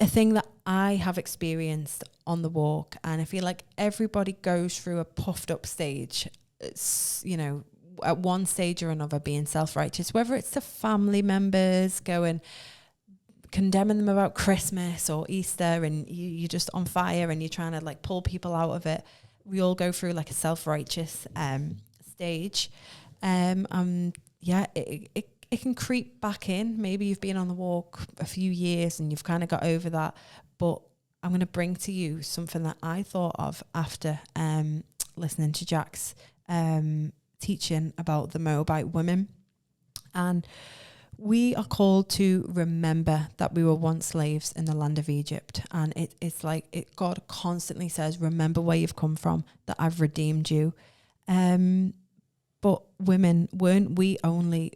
thing that I have experienced on the walk, and I feel like everybody goes through a puffed up stage. It's, at one stage or another being self-righteous, whether it's to family members condemning them about Christmas or Easter, and you're just on fire and you're trying to like pull people out of it. We all go through like a self-righteous stage. It can creep back in. Maybe you've been on the walk a few years and you've kind of got over that, but I'm going to bring to you something that I thought of after listening to Jack's teaching about the Moabite women. And we are called to remember that we were once slaves in the land of Egypt. And it's like God constantly says, remember where you've come from, that I've redeemed you. But women, weren't we only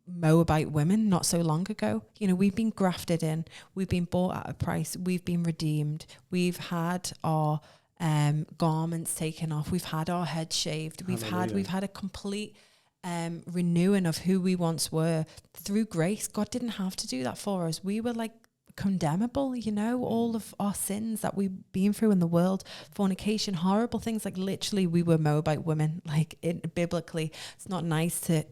Moabite women not so long ago? We've been grafted in, we've been bought at a price, we've been redeemed, we've had our garments taken off, we've had our head shaved, we've had a complete renewing of who we once were through grace. God didn't have to do that for us. We were like condemnable, all of our sins that we've been through in the world, fornication, horrible things, like literally we were Moabite women, like biblically. It's not nice to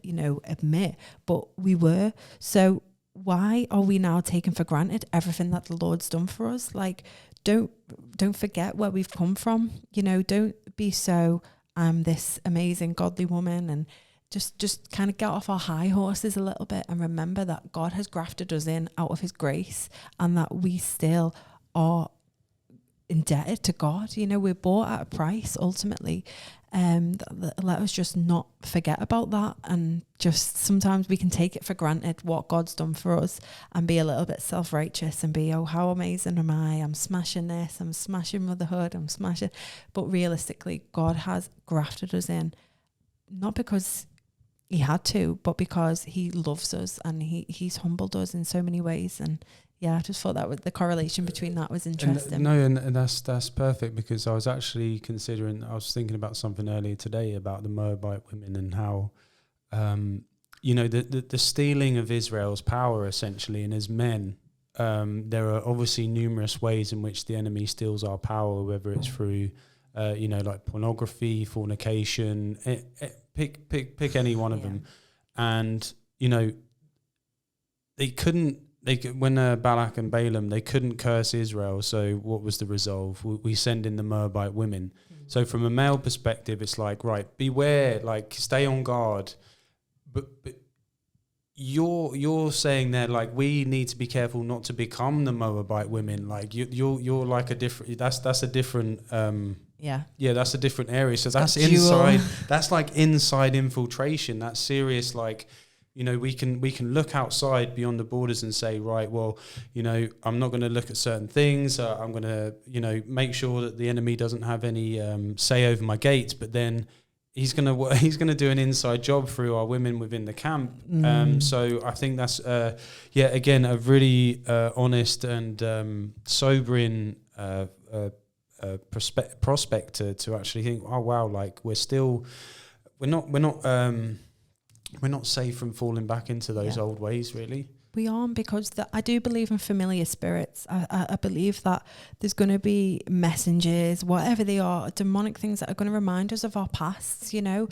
admit, but we were. So why are we now taking for granted everything that the Lord's done for us? Like, don't forget where we've come from. Don't be so I'm this amazing godly woman, and just kind of get off our high horses a little bit and remember that God has grafted us in out of his grace, and that we still are indebted to God. We're bought at a price ultimately. Let us just not forget about that, and just sometimes we can take it for granted what God's done for us and be a little bit self-righteous and be, oh, how amazing am I'm smashing this, I'm smashing motherhood, I'm smashing. But realistically, God has grafted us in, not because he had to, but because he loves us, and he's humbled us in so many ways. And I just thought that the correlation between that was interesting. And that's perfect, because I was actually thinking about something earlier today about the Moabite women and how, the stealing of Israel's power essentially. And as men, there are obviously numerous ways in which the enemy steals our power, whether it's through, like pornography, fornication, pick any one of them. And, when Balak and Balaam, they couldn't curse Israel. So what was the resolve? We send in the Moabite women. Mm-hmm. So from a male perspective, it's like, right, beware, like stay on guard. But you're saying there, like, we need to be careful not to become the Moabite women. Like you're like a different, that's a different, that's a different area. So that's inside, that's like inside infiltration. That's serious. Like, we can look outside beyond the borders and say, right, well, I'm not going to look at certain things. I'm going to, make sure that the enemy doesn't have any say over my gates. But then he's going to do an inside job through our women within the camp. So I think that's again a really honest and sobering prospect to actually think, oh wow, like we're not safe from falling back into those old ways, really. We aren't, because I do believe in familiar spirits. I believe that there's going to be messengers, whatever they are, demonic things that are going to remind us of our pasts, you know.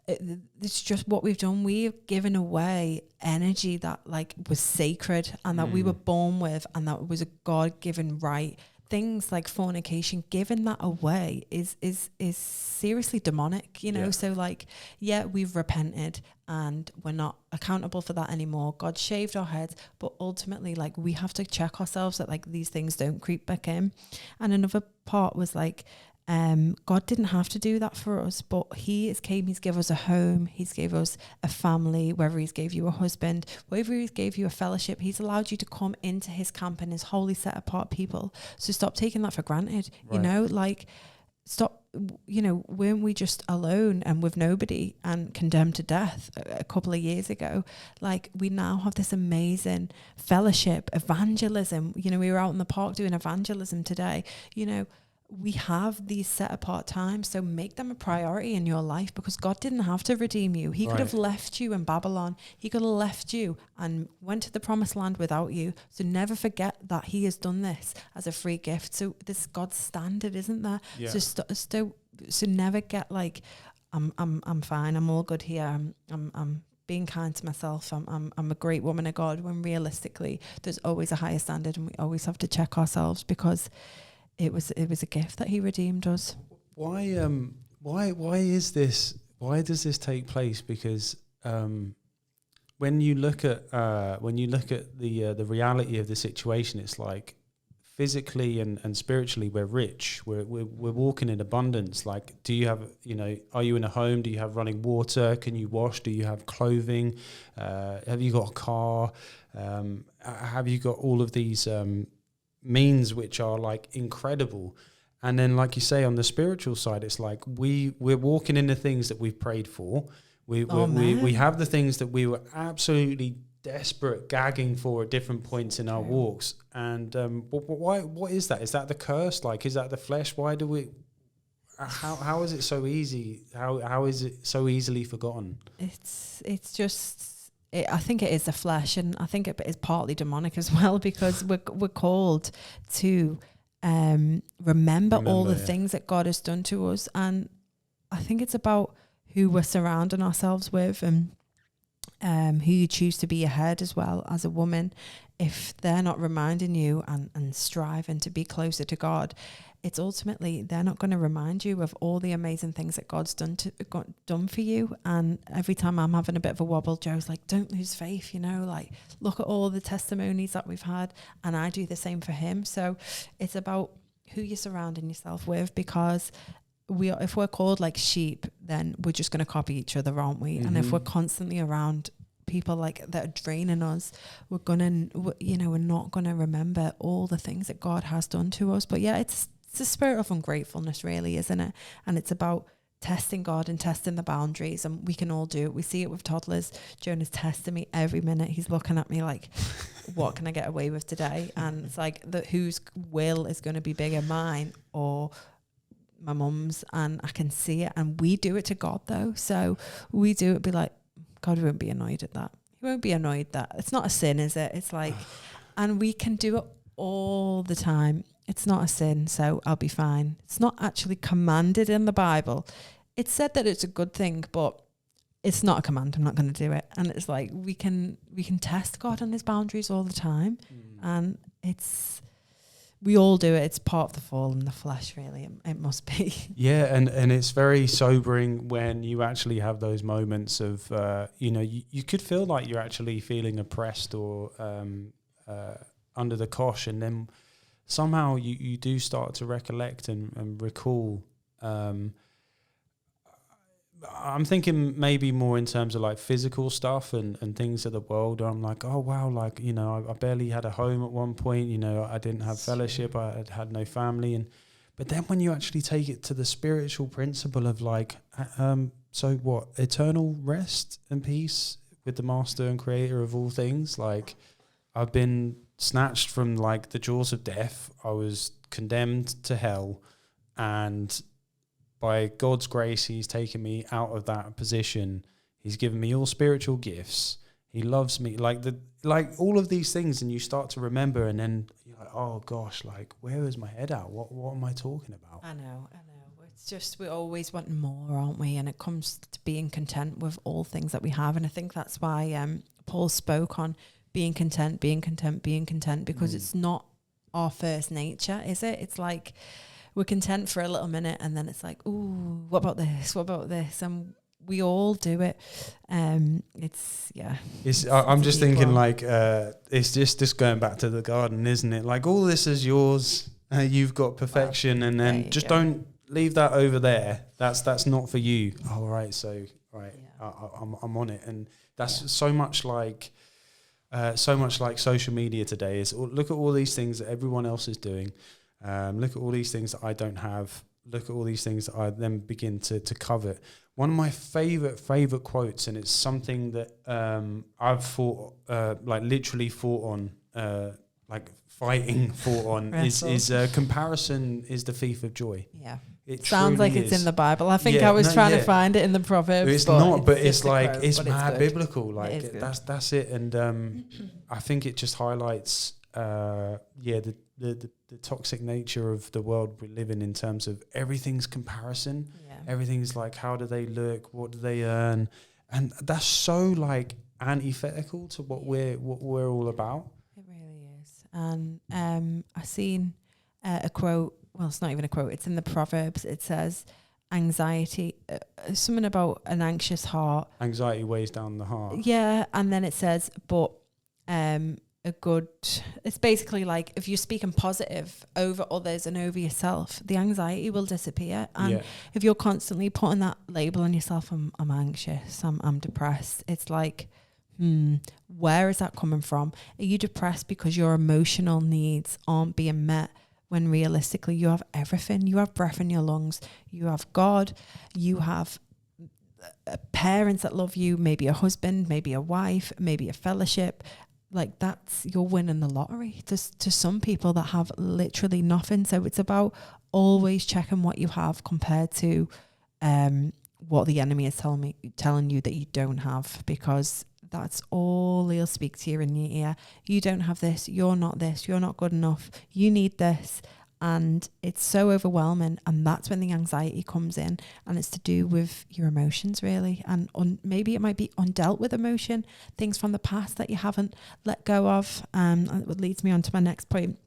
It's just what we've done. We've given away energy that like was sacred and that we were born with, and that was a God-given right. Things like fornication, giving that away is seriously demonic, you know. Yeah. So like, yeah, we've repented and we're not accountable for that anymore. God shaved our heads, but ultimately, like, we have to check ourselves that like these things don't creep back in. And another part was like, God didn't have to do that for us, but he's gave us a home, he's gave us a family, whether he's gave you a husband, whether he's gave you a fellowship, he's allowed you to come into his camp and his holy set apart people. So stop taking that for granted, right. You know, like, stop, you know, weren't we just alone and with nobody and condemned to death a couple of years ago? Like, we now have this amazing fellowship, evangelism. You know, we were out in the park doing evangelism today, you know. We have these set apart times, so make them a priority in your life, because God didn't have to redeem you. He could have left you in Babylon. He could have left you and went to the promised land without you. So never forget that he has done this as a free gift. So this God's standard, isn't there? Yeah. So never get like, I'm fine. I'm all good here. I'm being kind to myself. I'm a great woman of God. When realistically, there's always a higher standard, and we always have to check ourselves, because it was a gift that he redeemed us. Why is this? Why does this take place? Because when you look at the reality of the situation, it's like physically and spiritually we're rich. We're walking in abundance. Like, do you have, you know, are you in a home? Do you have running water? Can you wash? Do you have clothing? Have you got a car? Have you got all of these means which are like incredible? And then, like you say, on the spiritual side, it's like we're walking into things that we've prayed for. We have the things that we were absolutely desperate, gagging for at different points in our walks. And what is that? Is that the curse? Like, is that the flesh? Why do we? How is it so easy? How is it so easily forgotten? It's just. I think it is the flesh, and I think it is partly demonic as well, because we're called to remember all the things that God has done to us. And I think it's about who we're surrounding ourselves with, and who you choose to be ahead as well as a woman. If they're not reminding you and striving to be closer to God, it's ultimately, they're not going to remind you of all the amazing things that God's done for you. And every time I'm having a bit of a wobble, Joe's like, don't lose faith, you know, like, look at all the testimonies that we've had. And I do the same for him. So it's about who you're surrounding yourself with, because if we're called like sheep, then we're just going to copy each other, aren't we? Mm-hmm. And if we're constantly around people like that are draining us, we're not going to remember all the things that God has done to us. But yeah, it's a spirit of ungratefulness, really, isn't it? And it's about testing God and testing the boundaries, and we can all do it. We see it with toddlers. Jonah's testing me every minute. He's looking at me like, what can I get away with today? And it's like, whose will is going to be bigger, mine or my mum's? And I can see it. And we do it to God, though. So we do it, be like, God won't be annoyed at that. He won't be annoyed that it's not a sin, is it? It's like, and we can do it all the time. It's not a sin, so I'll be fine. It's not actually commanded in the Bible. It's said that it's a good thing, but it's not a command. I'm not going to do it. And it's like, we can test God on his boundaries all the time. And we all do it. It's part of the fall in the flesh, really. It must be. Yeah, and it's very sobering when you actually have those moments of, you could feel like you're actually feeling oppressed or under the cosh, and then somehow you do start to recollect and recall. I'm thinking maybe more in terms of like physical stuff and things of the world. I'm like, oh wow, like, you know, I barely had a home at one point, you know, I didn't have fellowship, I had no family. But then when you actually take it to the spiritual principle of like, so what, eternal rest and peace with the master and creator of all things. Like, I've been snatched from like the jaws of death. I was condemned to hell, and by God's grace, he's taken me out of that position. He's given me all spiritual gifts. He loves me. Like all of these things, and you start to remember, and then you're like, oh gosh, like where is my head at? What am I talking about? I know. It's just we're always wanting more, aren't we? And it comes to being content with all things that we have. And I think that's why Paul spoke on being content, because it's not our first nature, is it? It's like we're content for a little minute, and then it's like, ooh, what about this? What about this? And we all do it. I'm just thinking like it's just going back to the garden, isn't it? Like all this is yours. You've got perfection, and then just don't leave that over there. That's not for you. All right, so I'm on it, and that's so much like social media today. Is look at all these things that everyone else is doing. Look at all these things that I don't have. Look at all these things that I then begin to covet. One of my favorite quotes, and it's something that I've literally fought on, is comparison is the thief of joy. Yeah. It sounds like it's in the Bible. I think I was trying to find it in the Proverbs. It's not, but it's like it's mad biblical. Like that's it. And I think it just highlights the toxic nature of the world we live in terms of everything's comparison. Yeah. Everything's like, how do they look? What do they earn? And that's so like antithetical to what we're all about. It really is. And I seen a quote. Well, it's not even a quote. It's in the Proverbs. It says, anxiety, something about an anxious heart. Anxiety weighs down the heart. Yeah. And then it says, but it's basically like if you're speaking positive over others and over yourself, the anxiety will disappear. And if you're constantly putting that label on yourself, I'm anxious, I'm depressed, it's like, where is that coming from? Are you depressed because your emotional needs aren't being met, when realistically you have everything? You have breath in your lungs, you have God, you have parents that love you, maybe a husband, maybe a wife, maybe a fellowship. Like you're winning the lottery to some people that have literally nothing. So it's about always checking what you have compared to what the enemy is telling you that you don't have, because that's all he'll speak to you in your ear. You don't have this, you're not good enough, you need this. And it's so overwhelming, and that's when the anxiety comes in, and it's to do with your emotions, really. And maybe it might be undealt with emotion, things from the past that you haven't let go of. It leads me on to my next point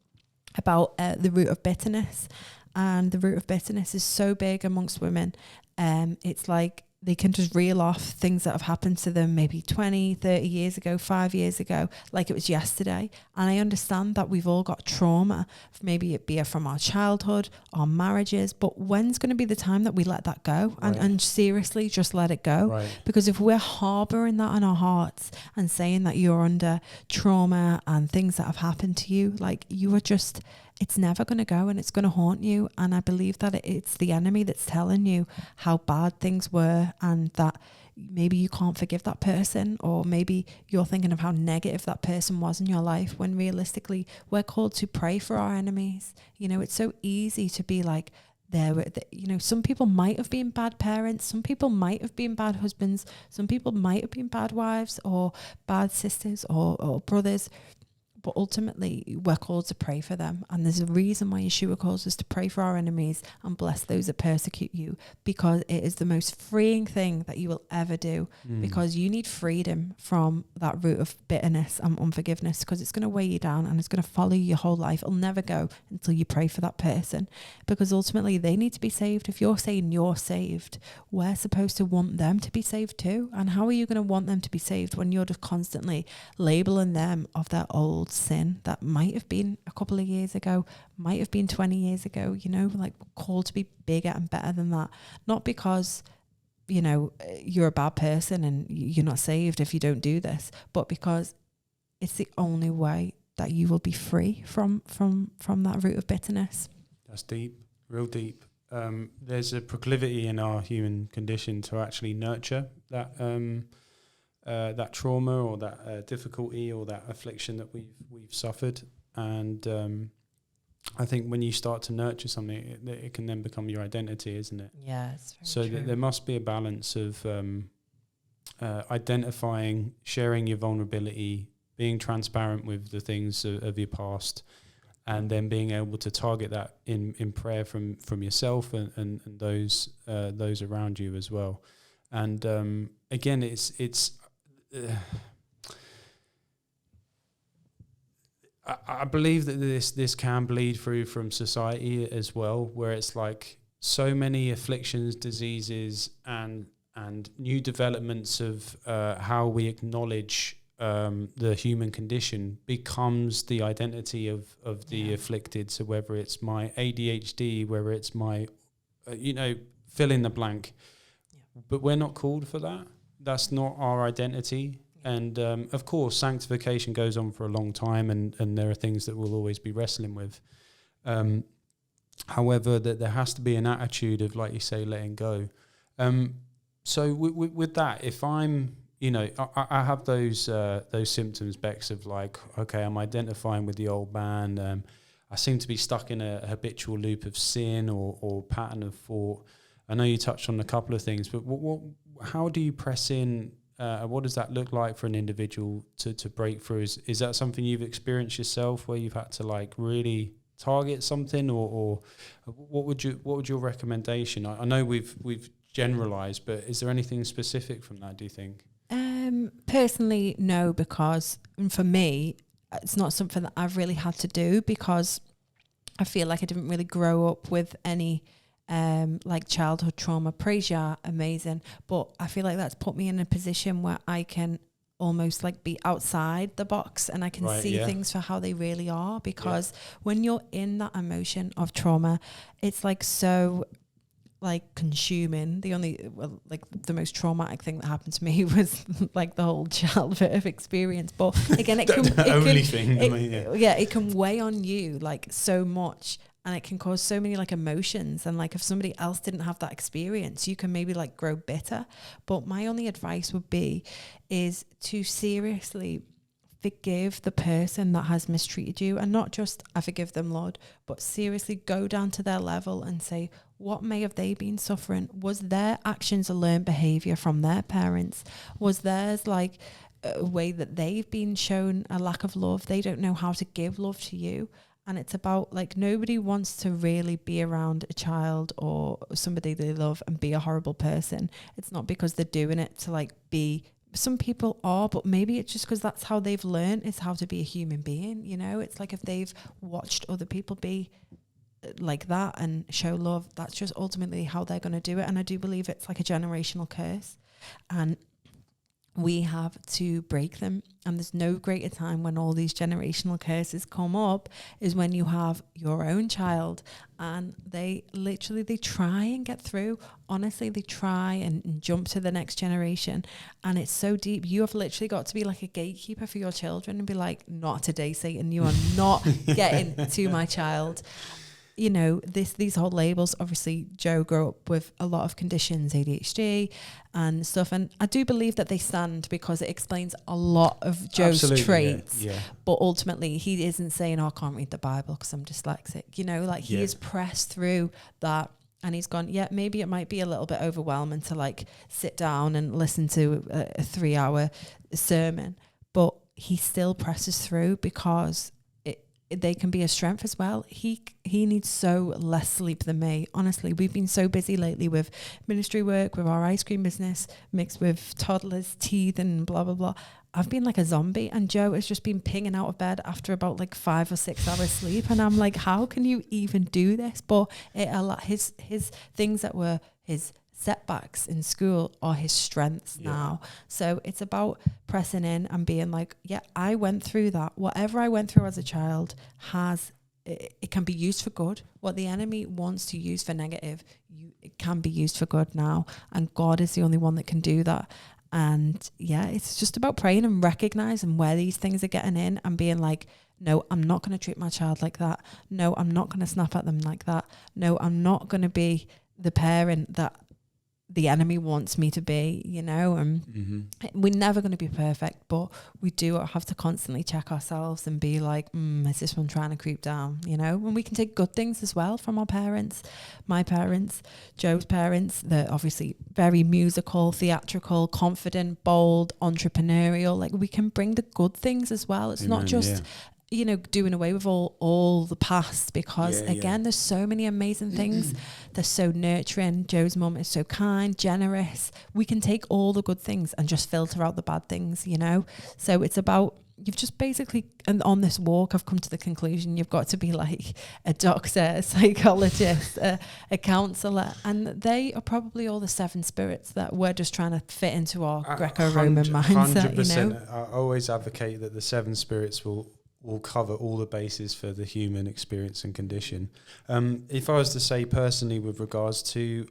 about the root of bitterness. And the root of bitterness is so big amongst women. It's like they can just reel off things that have happened to them maybe 20, 30 years ago, 5 years ago, like it was yesterday. And I understand that we've all got trauma, maybe it be from our childhood, our marriages, but when's going to be the time that we let that go and seriously just let it go? Right. Because if we're harboring that in our hearts and saying that you're under trauma and things that have happened to you, like you are just... it's never going to go, and it's going to haunt you. And I believe that it's the enemy that's telling you how bad things were, and that maybe you can't forgive that person, or maybe you're thinking of how negative that person was in your life, when realistically we're called to pray for our enemies. You know, it's so easy to be like, some people might have been bad parents, some people might have been bad husbands, some people might have been bad wives or bad sisters or brothers. But ultimately, we're called to pray for them. And there's a reason why Yeshua calls us to pray for our enemies and bless those that persecute you, because it is the most freeing thing that you will ever do, because you need freedom from that root of bitterness and unforgiveness, because it's going to weigh you down and it's going to follow you your whole life. It'll never go until you pray for that person, because ultimately they need to be saved. If you're saying you're saved, we're supposed to want them to be saved too. And how are you going to want them to be saved when you're just constantly labeling them of their old sin that might have been a couple of years ago, might have been 20 years ago, like called to be bigger and better than that? Not because, you're a bad person and you're not saved if you don't do this, but because it's the only way that you will be free from that root of bitterness. That's deep, real deep. There's a proclivity in our human condition to actually nurture that that trauma or that difficulty or that affliction that we've suffered, and I think when you start to nurture something, it can then become your identity, isn't it? Yeah, it's very true. There must be a balance of identifying, sharing your vulnerability, being transparent with the things of your past, and then being able to target that in prayer from yourself and those around you as well. And again, it's I believe that this can bleed through from society as well, where it's like so many afflictions, diseases, and new developments of how we acknowledge the human condition becomes the identity of the afflicted. So whether it's my ADHD, whether it's my, fill in the blank. Yeah. But we're not called for that. That's not our identity. And of course, sanctification goes on for a long time, and there are things that we'll always be wrestling with. However, that there has to be an attitude of, like you say, letting go. So with that, if I'm, I have those symptoms, Bex, of like, okay, I'm identifying with the old man. I seem to be stuck in a habitual loop of sin or pattern of thought. I know you touched on a couple of things, but how do you press in? What does that look like for an individual to break through? Is that something you've experienced yourself, where you've had to like really target something, or what would your recommendation? I know we've generalized, but is there anything specific from that, do you think? Personally, no, because for me, it's not something that I've really had to do, because I feel like I didn't really grow up with any like childhood trauma. Praise Yah, amazing. But I feel like that's put me in a position where I can almost like be outside the box, and I can see things for how they really are, because when you're in that emotion of trauma, it's like so like consuming. The most traumatic thing that happened to me was like the whole childbirth experience. But again, it can weigh on you like so much, and it can cause so many like emotions. And like if somebody else didn't have that experience, you can maybe like grow bitter. But my only advice would be is to seriously forgive the person that has mistreated you, and not just I forgive them, Lord, but seriously go down to their level and say, what may have they been suffering? Was their actions a learned behavior from their parents? Was theirs like a way that they've been shown a lack of love? They don't know how to give love to you. And it's about like, nobody wants to really be around a child or somebody they love and be a horrible person. It's not because they're doing it to like be, some people are, but maybe it's just because that's how they've learned is how to be a human being. It's like if they've watched other people be like that and show love, that's just ultimately how they're going to do it. And I do believe it's like a generational curse, and we have to break them. And there's no greater time when all these generational curses come up is when you have your own child and they try and get through. Honestly, they try and jump to the next generation. And it's so deep. You have literally got to be like a gatekeeper for your children and be like, not today, Satan. You are not getting to my child. These whole labels. Obviously, Joe grew up with a lot of conditions, ADHD and stuff, and I do believe that they stand because it explains a lot of Joe's traits. Yeah. But ultimately, he isn't saying, "Oh, I can't read the Bible because I'm dyslexic." He has pressed through that, and he's gone. Yeah, maybe it might be a little bit overwhelming to like sit down and listen to a 3-hour sermon, but he still presses through because they can be a strength as well. He needs so less sleep than me. Honestly, we've been so busy lately with ministry work, with our ice cream business, mixed with toddlers' teeth and blah, blah, blah. I've been like a zombie, and Joe has just been pinging out of bed after about like 5 or 6 hours sleep. And I'm like, how can you even do this? But his things that were his setbacks in school are his strengths now. So it's about pressing in and being like, yeah, I went through that. Whatever I went through as a child it can be used for good. What the enemy wants to use for negative, it can be used for good now. And God is the only one that can do that. And yeah, it's just about praying and recognizing where these things are getting in and being like, no, I'm not going to treat my child like that. No, I'm not going to snap at them like that. No, I'm not going to be the parent that the enemy wants me to be, you know, and we're never going to be perfect, but we do have to constantly check ourselves and be like, is this one trying to creep down, you know? And we can take good things as well from our parents, my parents, Joe's parents. They're obviously very musical, theatrical, confident, bold, entrepreneurial. Like, we can bring the good things as well. It's not just you know, doing away with all the past, because again, there's so many amazing things. They're so nurturing. Joe's mum is so kind, generous. We can take all the good things and just filter out the bad things, you know? So it's about, you've just basically, and on this walk, I've come to the conclusion you've got to be like a doctor, a psychologist, a counsellor, and they are probably all the seven spirits that we're just trying to fit into our Greco-Roman mindset, 100%, you know? I always advocate that the seven spirits will cover all the bases for the human experience and condition. If I was to say personally with regards to,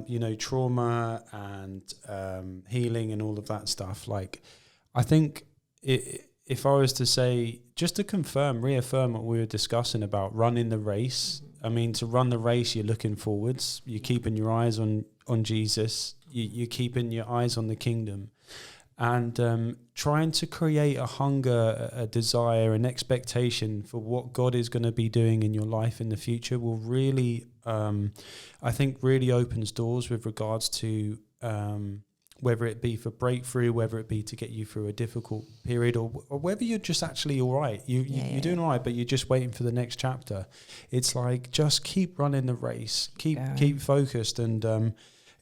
you know, trauma and healing and all of that stuff, like, I think if I was to say, just to reaffirm what we were discussing about running the race, I mean, to run the race, you're looking forwards, you're keeping your eyes on Jesus, you're keeping your eyes on the kingdom. And trying to create a hunger, a desire, an expectation for what God is going to be doing in your life in the future will really, I think, really opens doors with regards to whether it be for breakthrough, whether it be to get you through a difficult period, or whether you're just actually all right. You're doing all right, but you're just waiting for the next chapter. It's like, just keep running the race, keep focused, and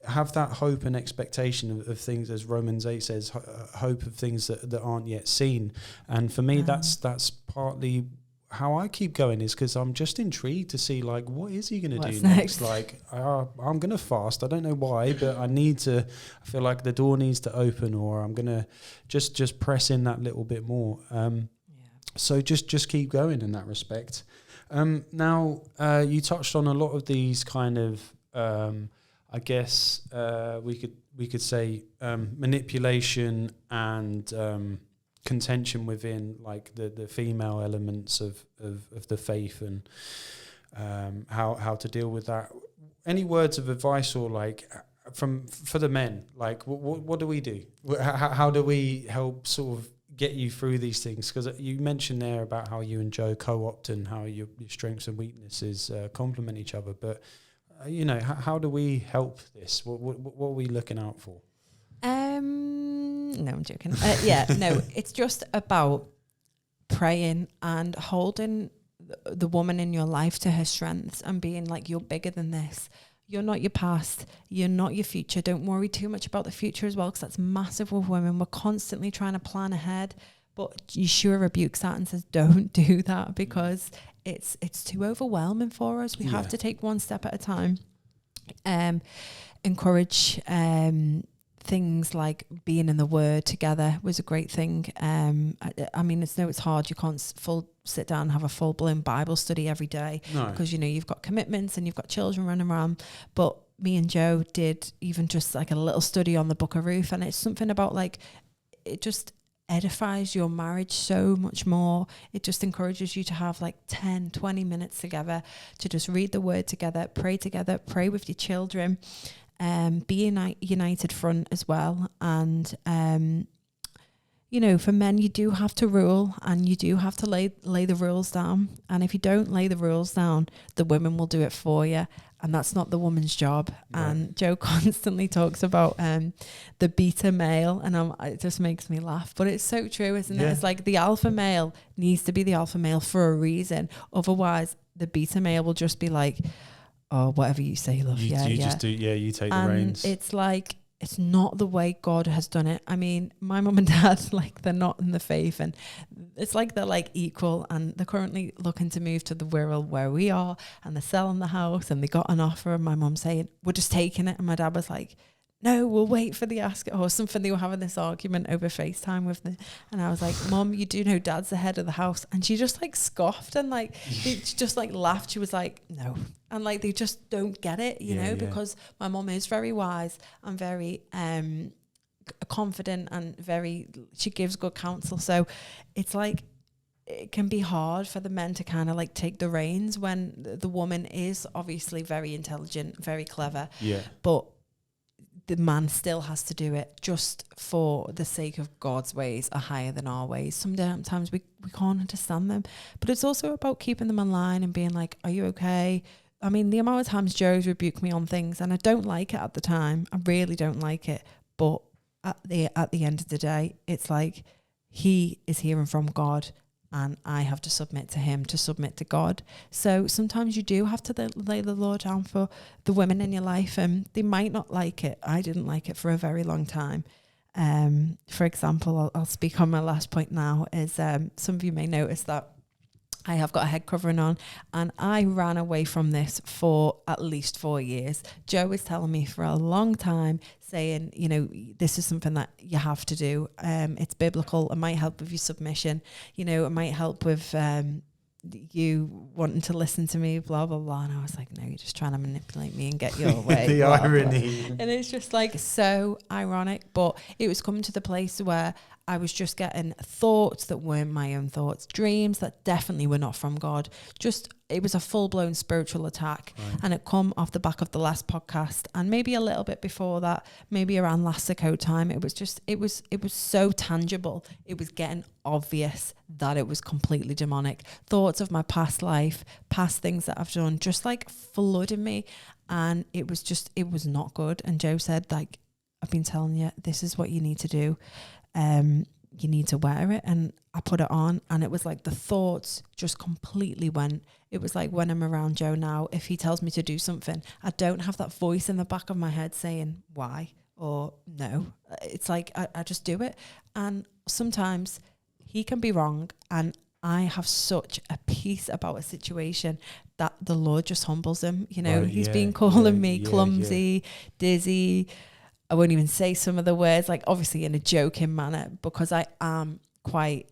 have that hope and expectation of things, as Romans 8 says, hope of things that aren't yet seen. And for me, that's partly how I keep going, is because I'm just intrigued to see, like, what is he going to do next? Like, I'm going to fast. I don't know why, but I feel like the door needs to open, or I'm going to just press in that little bit more. So just keep going in that respect. Now, you touched on a lot of these kind of, I guess we could say manipulation and contention within, like, the female elements of the faith, and how to deal with that. Any words of advice, or like for the men, like what do we do? How do we help sort of get you through these things? Because you mentioned there about how you and Joe co-opt and how your strengths and weaknesses complement each other, but you know, how do we help this? What are we looking out for? No, I'm joking. No, it's just about praying and holding the woman in your life to her strengths, and being like, you're bigger than this. You're not your past. You're not your future. Don't worry too much about the future as well, because that's massive with women. We're constantly trying to plan ahead. But Yeshua rebukes that and says, don't do that, because it's too overwhelming for us. We have to take one step at a time. Encourage things like being in the Word together was a great thing. I mean, it's hard. You can't sit down and have a full-blown Bible study every day, because, you know, you've got commitments and you've got children running around. But me and Joe did even just like a little study on the Book of Ruth, and it's something about, like, it just edifies your marriage so much more. It just encourages you to have like 10-20 minutes together to just read the Word together, pray with your children, be a united front as well. And you know, for men, you do have to rule, and you do have to lay the rules down. And if you don't lay the rules down, the women will do it for you. And that's not the woman's job. Right. And Joe constantly talks about the beta male, and it just makes me laugh. But it's so true, isn't it? It's like the alpha male needs to be the alpha male for a reason. Otherwise, the beta male will just be like, oh, whatever you say, love. You just do. Yeah, you take the reins. It's like, it's not the way God has done it. I mean, my mum and dad, like, they're not in the faith, and it's like they're like equal, and they're currently looking to move to the world where we are, and they're selling the house, and they got an offer, and my mum saying, we're just taking it. And my dad was like, no, we'll wait for the ask or something. They were having this argument over FaceTime with me, and I was like, Mum, you do know Dad's the head of the house. And she just like scoffed, and like she just like laughed. She was like, no. And like, they just don't get it, you know, because my mum is very wise and very confident, and she gives good counsel. So it's like, it can be hard for the men to kind of like take the reins when the woman is obviously very intelligent, very clever. Yeah. But the man still has to do it just for the sake of God's ways are higher than our ways. Sometimes we can't understand them, but it's also about keeping them in line and being like, are you okay? I mean, the amount of times Joe's rebuked me on things, and I don't like it at the time. I really don't like it. But at the end of the day, it's like he is hearing from God, and I have to submit to him to submit to God. So sometimes you do have to lay the law down for the women in your life, and they might not like it. I didn't like it for a very long time. For example, I'll speak on my last point now, is some of you may notice that I have got a head covering on, and I ran away from this for at least 4 years. Joe was telling me for a long time, saying, you know, this is something that you have to do. It's biblical. It might help with your submission. You know, it might help with you wanting to listen to me, blah, blah, blah. And I was like, no, you're just trying to manipulate me and get your way. The blah, irony. blah. And it's just like so ironic. But it was coming to the place where I was just getting thoughts that weren't my own thoughts, dreams that definitely were not from God. Just, it was a full-blown spiritual attack. Right. And it come off the back of the last podcast, and maybe a little bit before that, maybe around last Sicko time. It was just, it was so tangible. It was getting obvious that it was completely demonic. Thoughts of my past life, past things that I've done, just like flooding me. And it was not good. And Joe said, like, I've been telling you, this is what you need to do. You need to wear it. And I put it on, and it was like the thoughts just completely went. It was like when I'm around Joe now, if he tells me to do something, I don't have that voice in the back of my head saying why or no. It's like I just do it. And sometimes he can be wrong, and I have such a peace about a situation that the Lord just humbles him. You know, he's been calling me clumsy, dizzy. I won't even say some of the words, like obviously in a joking manner, because I am quite,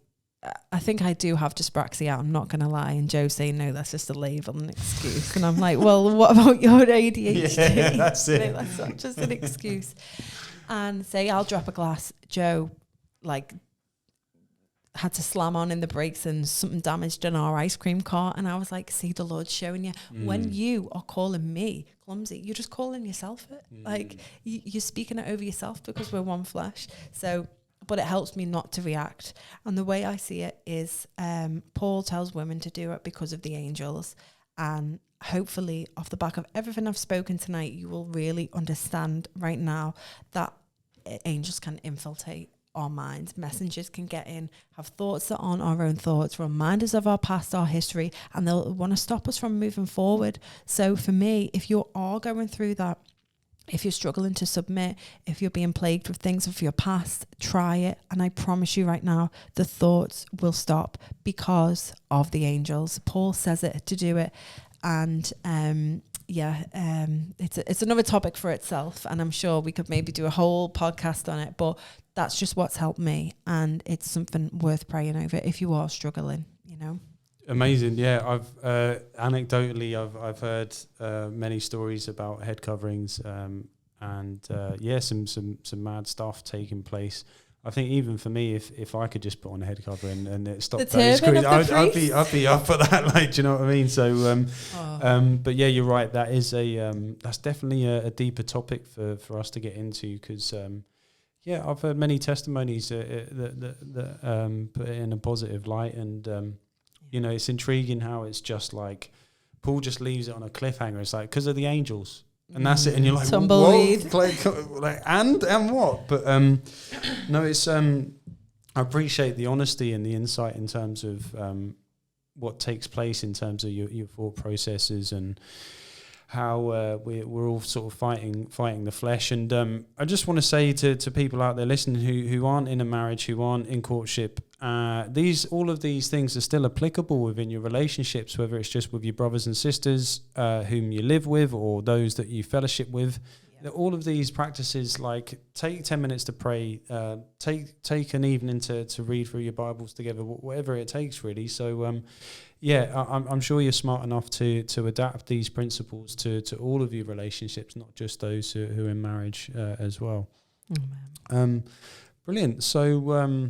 I think I do have dyspraxia, I'm not going to lie. And Joe's saying, no, that's just a label, an excuse. And I'm like, well, what about your ADHD? Yeah, that's it. No, that's not just an excuse. And say I'll drop a glass. Joe, like, had to slam on in the brakes and something damaged in our ice cream cart. And I was like, see, the Lord's showing you when you are calling me clumsy, you're just calling yourself it. Like you're speaking it over yourself, because we're one flesh. So, but it helps me not to react. And the way I see it is Paul tells women to do it because of the angels. And hopefully off the back of everything I've spoken tonight, you will really understand right now that angels can infiltrate our minds. Messengers can get in, have thoughts that aren't our own thoughts, reminders of our past, our history, and they'll want to stop us from moving forward. So for me, if you are going through that, if you're struggling to submit, if you're being plagued with things of your past, try it. And I promise you right now, the thoughts will stop because of the angels. Paul says it to do it. And it's another topic for itself, and I'm sure we could maybe do a whole podcast on it, but that's just what's helped me, and it's something worth praying over if you are struggling, you know. Amazing. Yeah, I've anecdotally I've heard many stories about head coverings, and some mad stuff taking place. I think even for me, if I could just put on a head cover and it stopped those screws, I'd be up for that. Like, do you know what I mean? So, but yeah, you're right. That is that's definitely a deeper topic for us to get into, because I've heard many testimonies that put it in a positive light, and you know, it's intriguing how it's just like Paul just leaves it on a cliffhanger. It's like because of the angels. And that's it, and you're like, tumbleweed. Like, and what? But no, it's I appreciate the honesty and the insight in terms of what takes place in terms of your thought processes and how we're all sort of fighting the flesh. And I just want to say to people out there listening who aren't in a marriage, who aren't in courtship, all of these things are still applicable within your relationships, whether it's just with your brothers and sisters whom you live with, or those that you fellowship with. Yeah. All of these practices, like take 10 minutes to pray, take an evening to read through your Bibles together, whatever it takes really. So I'm sure you're smart enough to adapt these principles to all of your relationships, not just those who are in marriage as well. Oh, brilliant. So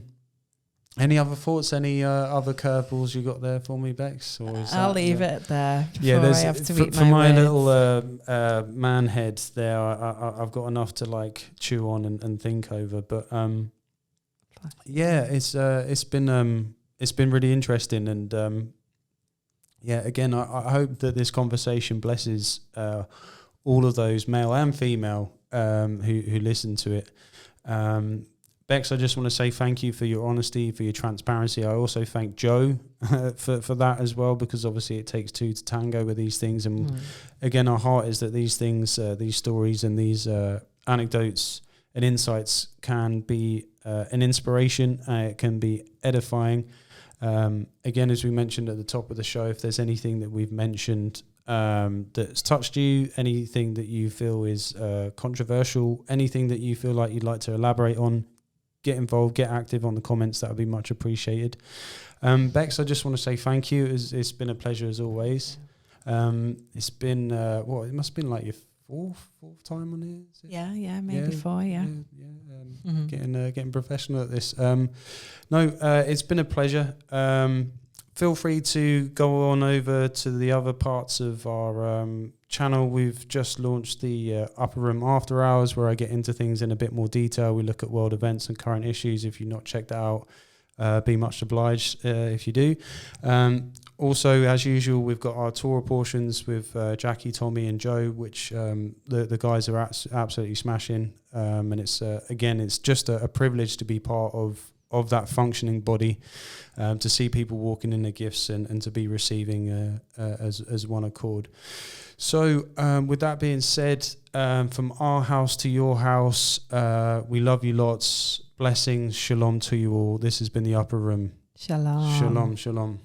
Any other thoughts? Any other curveballs you got there for me, Bex? Or is I'll that, leave it there. Yeah, there's I have to for my little man head there. I've got enough to like chew on and think over. But yeah, it's been really interesting, and yeah, again, I hope that this conversation blesses all of those male and female who listen to it. Bex, I just want to say thank you for your honesty, for your transparency. I also thank Joe for that as well, because obviously it takes two to tango with these things. And again, our heart is that these things, these stories and these anecdotes and insights can be an inspiration. It can be edifying. Again, as we mentioned at the top of the show, if there's anything that we've mentioned that's touched you, anything that you feel is controversial, anything that you feel like you'd like to elaborate on, get involved, get active on the comments. That would be much appreciated. Bex, I just want to say thank you. It's been a pleasure as always. It's been it must have been like your fourth time on here. Is it? Yeah, maybe 4. Getting professional at this. It's been a pleasure. Feel free to go on over to the other parts of our channel. We've just launched the Upper Room After Hours, where I get into things in a bit more detail. We look at world events and current issues. If you've not checked that out, be much obliged if you do. Also, as usual, we've got our Torah portions with Jackie, Tommy and Joe, which the guys are absolutely smashing. And it's just a privilege to be part of that functioning body, to see people walking in their gifts and to be receiving as one accord. So with that being said, from our house to your house, we love you lots. Blessings, shalom to you all. This has been the Upper Room. Shalom. Shalom, shalom.